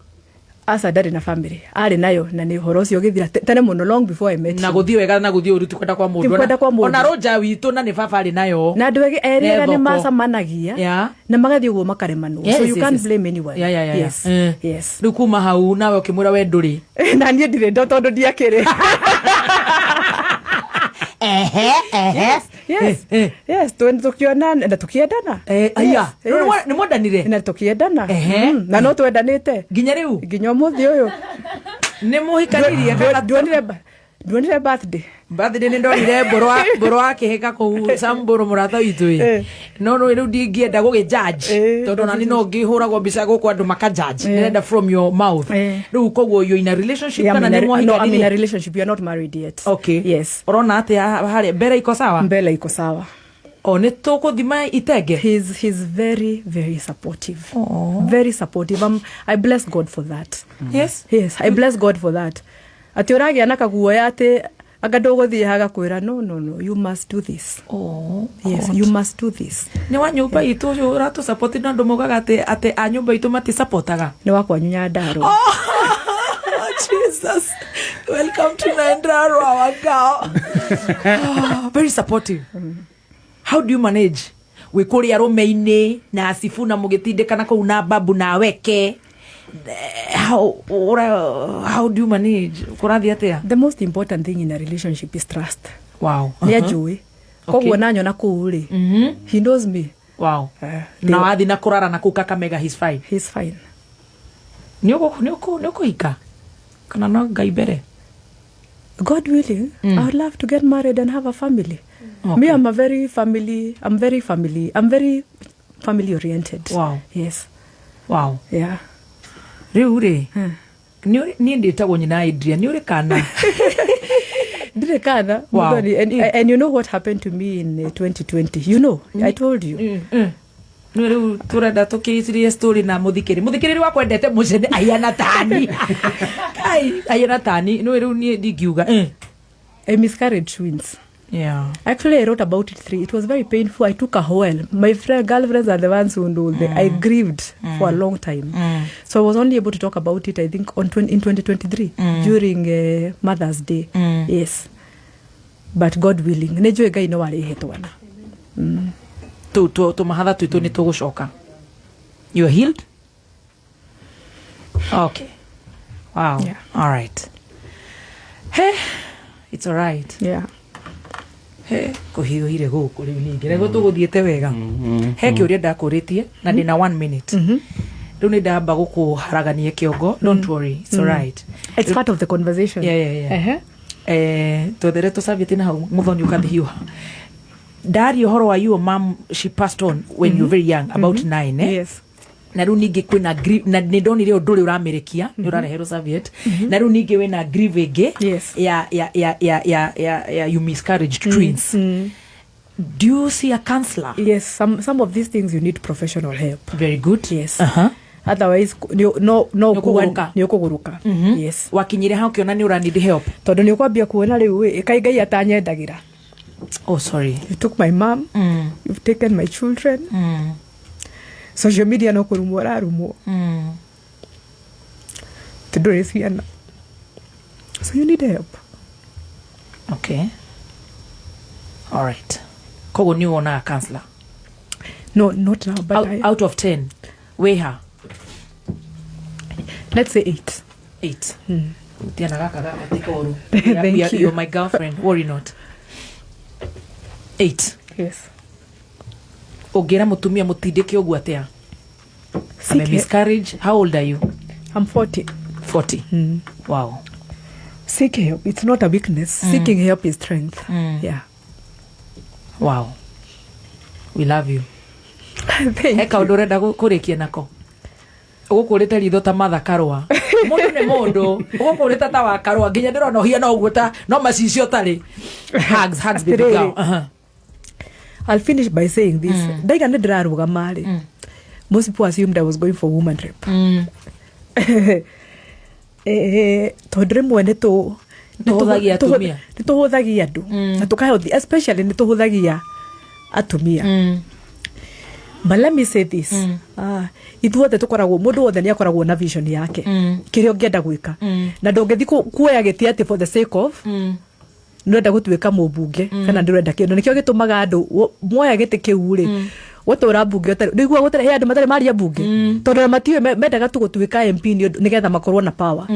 asa ndari na family ari nayo na ni horo cio githira tene muno long before I met
na guthii wega na guthii urutu kwenda kwa mundu ona roja witu na ni baba ari nayo
na ndu eri ni macamanagia na magathi uguo makaremanu so you can't blame anyone. Yes
riu kuma hau nawe ukimwira we nduri
na nie ndire ndo tondu ndiakire yes tukionana na tukiendana
aya ni mwendanire
na tukiendana na no twendanite
nginya riu
nginya muthi uyu
ni muhikanirie
duonire birthday
ni ndonire mboro akihika ku samburu murata witu no riu ndingienda gugijudge tondu nani no ngihuragwo mbica guku andu makajudge nenda from your mouth riu koguo you in a relationship kana ni
mwahikanirie? No, I'm in a relationship. You are not married yet.
Okay.
Yes.
Urona ati hari mbele iko sawa?
Mbele iko sawa.
Ni tukuthima itege.
He's very very supportive. Very supportive. I bless God for that.
Yes
I bless God for that. Ati uragia nakaguoya ati agadogothie haga kwira no you must do this. Yes God. You must do this.
Ni wa nyumba itu uratu support na ndu mugaga ati a nyumba itu mati supportaga
ni wakwa nyunya ndaro.
Jesus, welcome to Nyandarua, our girl. Very supportive. How do you manage we kuria romeini na asifuna mugitindikana ko na babu na weke? How do you manage kurathi atia?
The most important thing in a relationship is trust.
Wow.
Ni ajui koguo nanyo na kuuri he knows me.
Wow. Na wathi na kurara na kuka Kakamega he's fine. Niuko hika kana no ngai mbere?
God willing, I would love to get married and have a family. Okay. Me, I'm very family oriented.
Wow.
Yes.
Wow.
Yeah.
Riu ni nditagwo nyina Idria ni uri kana
Dire kana.
Wow.
And you know what happened to me in 2020? You know, I told you.
Riu turenda tukicirie story na muthikiri wa kwendete mucene ayana tani ayana tani riu ni ndigiuga
I miscarried twins.
Yeah.
Actually, I wrote about it 3. It was very painful. I took a while. My girlfriends are the ones who know. I grieved for a long time. So I was only able to talk about it, I think, in 2023 during Mother's Day. Yes. But God willing. Nejo Ngai no wari hetwana.
To mahatha tuitu ni tugucoka. You are healed? Okay. Wow. Yeah. All right. Hey, it's all right.
Yeah.
Kuhiuhire guku riu ningi rego tuguthiete wega he kiuria ndakuritie na ndina 1 minute riu ni ndamba gukuharagania kiongo. Don't worry, it's alright,
it's part of the conversation.
Yeah. Twethere tucabiete na hau muthoni ukathihiuha. Dari uhoro wa your mom, she passed on when you were very young, about 9
Yes.
Na riu ningi kwina na ni ndonire nduri uramerekia ni urareherwo Soviet. Na riu ningi wena grieve ingi ya you miscarriage twins. Do you see a counselor?
Yes, some of these things you need professional help.
Very good.
Yes. Otherwise ni ukuguruka. Yes.
Wakinyire ha ukiona ni ura need help.
Tondu ni ukwambia kuona riu kai Ngai atanyendagira.
Oh, sorry.
You took my mom. You've taken my children. Social media no kurumwo rarumwo. Tudore ciana. So you need help.
Okay. All right. Kogo ni wona a counselor?
No, not now, but
out of 10, weigh her.
Let's say 8.
8. Tiana gaka gatiko oru.
Thank you.
You're my girlfriend. Worry not. 8.
Yes.
Ogera mutumia mutindike ogu atia? I'm a miscarriage. How old are you?
I'm 40.
40. Wow.
Seek help. It's not a weakness. Seeking help is strength. Yeah.
Wow. We love you.
Thank you.
Eka udorenda kurikia nako. Ugukurite ritho ta Martha Karua. Mundu ni mundu. Ugukurite ta wa Karua nginya ndirona hia no uguta no macicio tari. Hugs baby girl.
I'll finish by saying this. Ndaiga ndiraruga mari. Most people assumed I was going for woman rape. Tondre mwene to
tuhuthagia atumia.
Tuhuthagia andu. Na tukahealthy, especially ni tuhuthagia atumia. But let me say this. Ithuothe tukoragwo mundu wothe ni akoragwo na vision yake. Kirio ngienda gwika. Na ndongethi kuoya giti ati for the sake of ndenda gutuika mubunge kana ndurenda kindu nikio gitumaga andu moya giti kiu ri gutura bunge ndigua gutare he andu matare maria bunge tondu matiwe mendaga tu gutuika MP nigetha makorwo na power.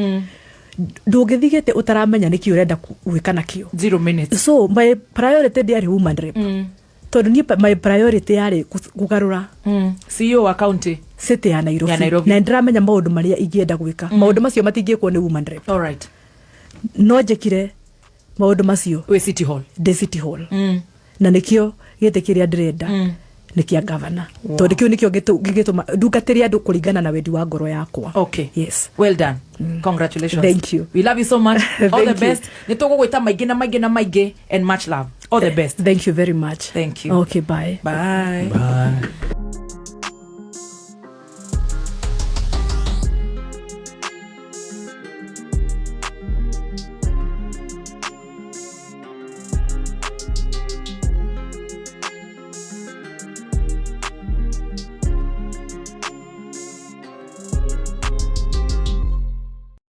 Ndungithigite utaramenya niki urenda gwika nakio
0 minutes.
So my priority diari woman rape. Tondu ni my priority yari kugarura
CEO wa county
city ya Nairobi. Na ndiramenya maundu maria ingienda gwika. Maundu macio matingikwo ni woman rape.
All right.
No njekire maundu macio
we City Hall.
The City Hall. Na nikio gite kiria ndirenda nikia governor. Tondu kio nikio gituma ndungatiria andu kuringana na wendi wa ngoro yakwa.
Okay.
Yes.
Well done. Congratulations.
Thank you.
We love you so much. All the best.
You.
Nitugugwita maigi na maigi and much love. All the best.
Thank you very much.
Thank you.
Okay, bye.
Bye.
Bye.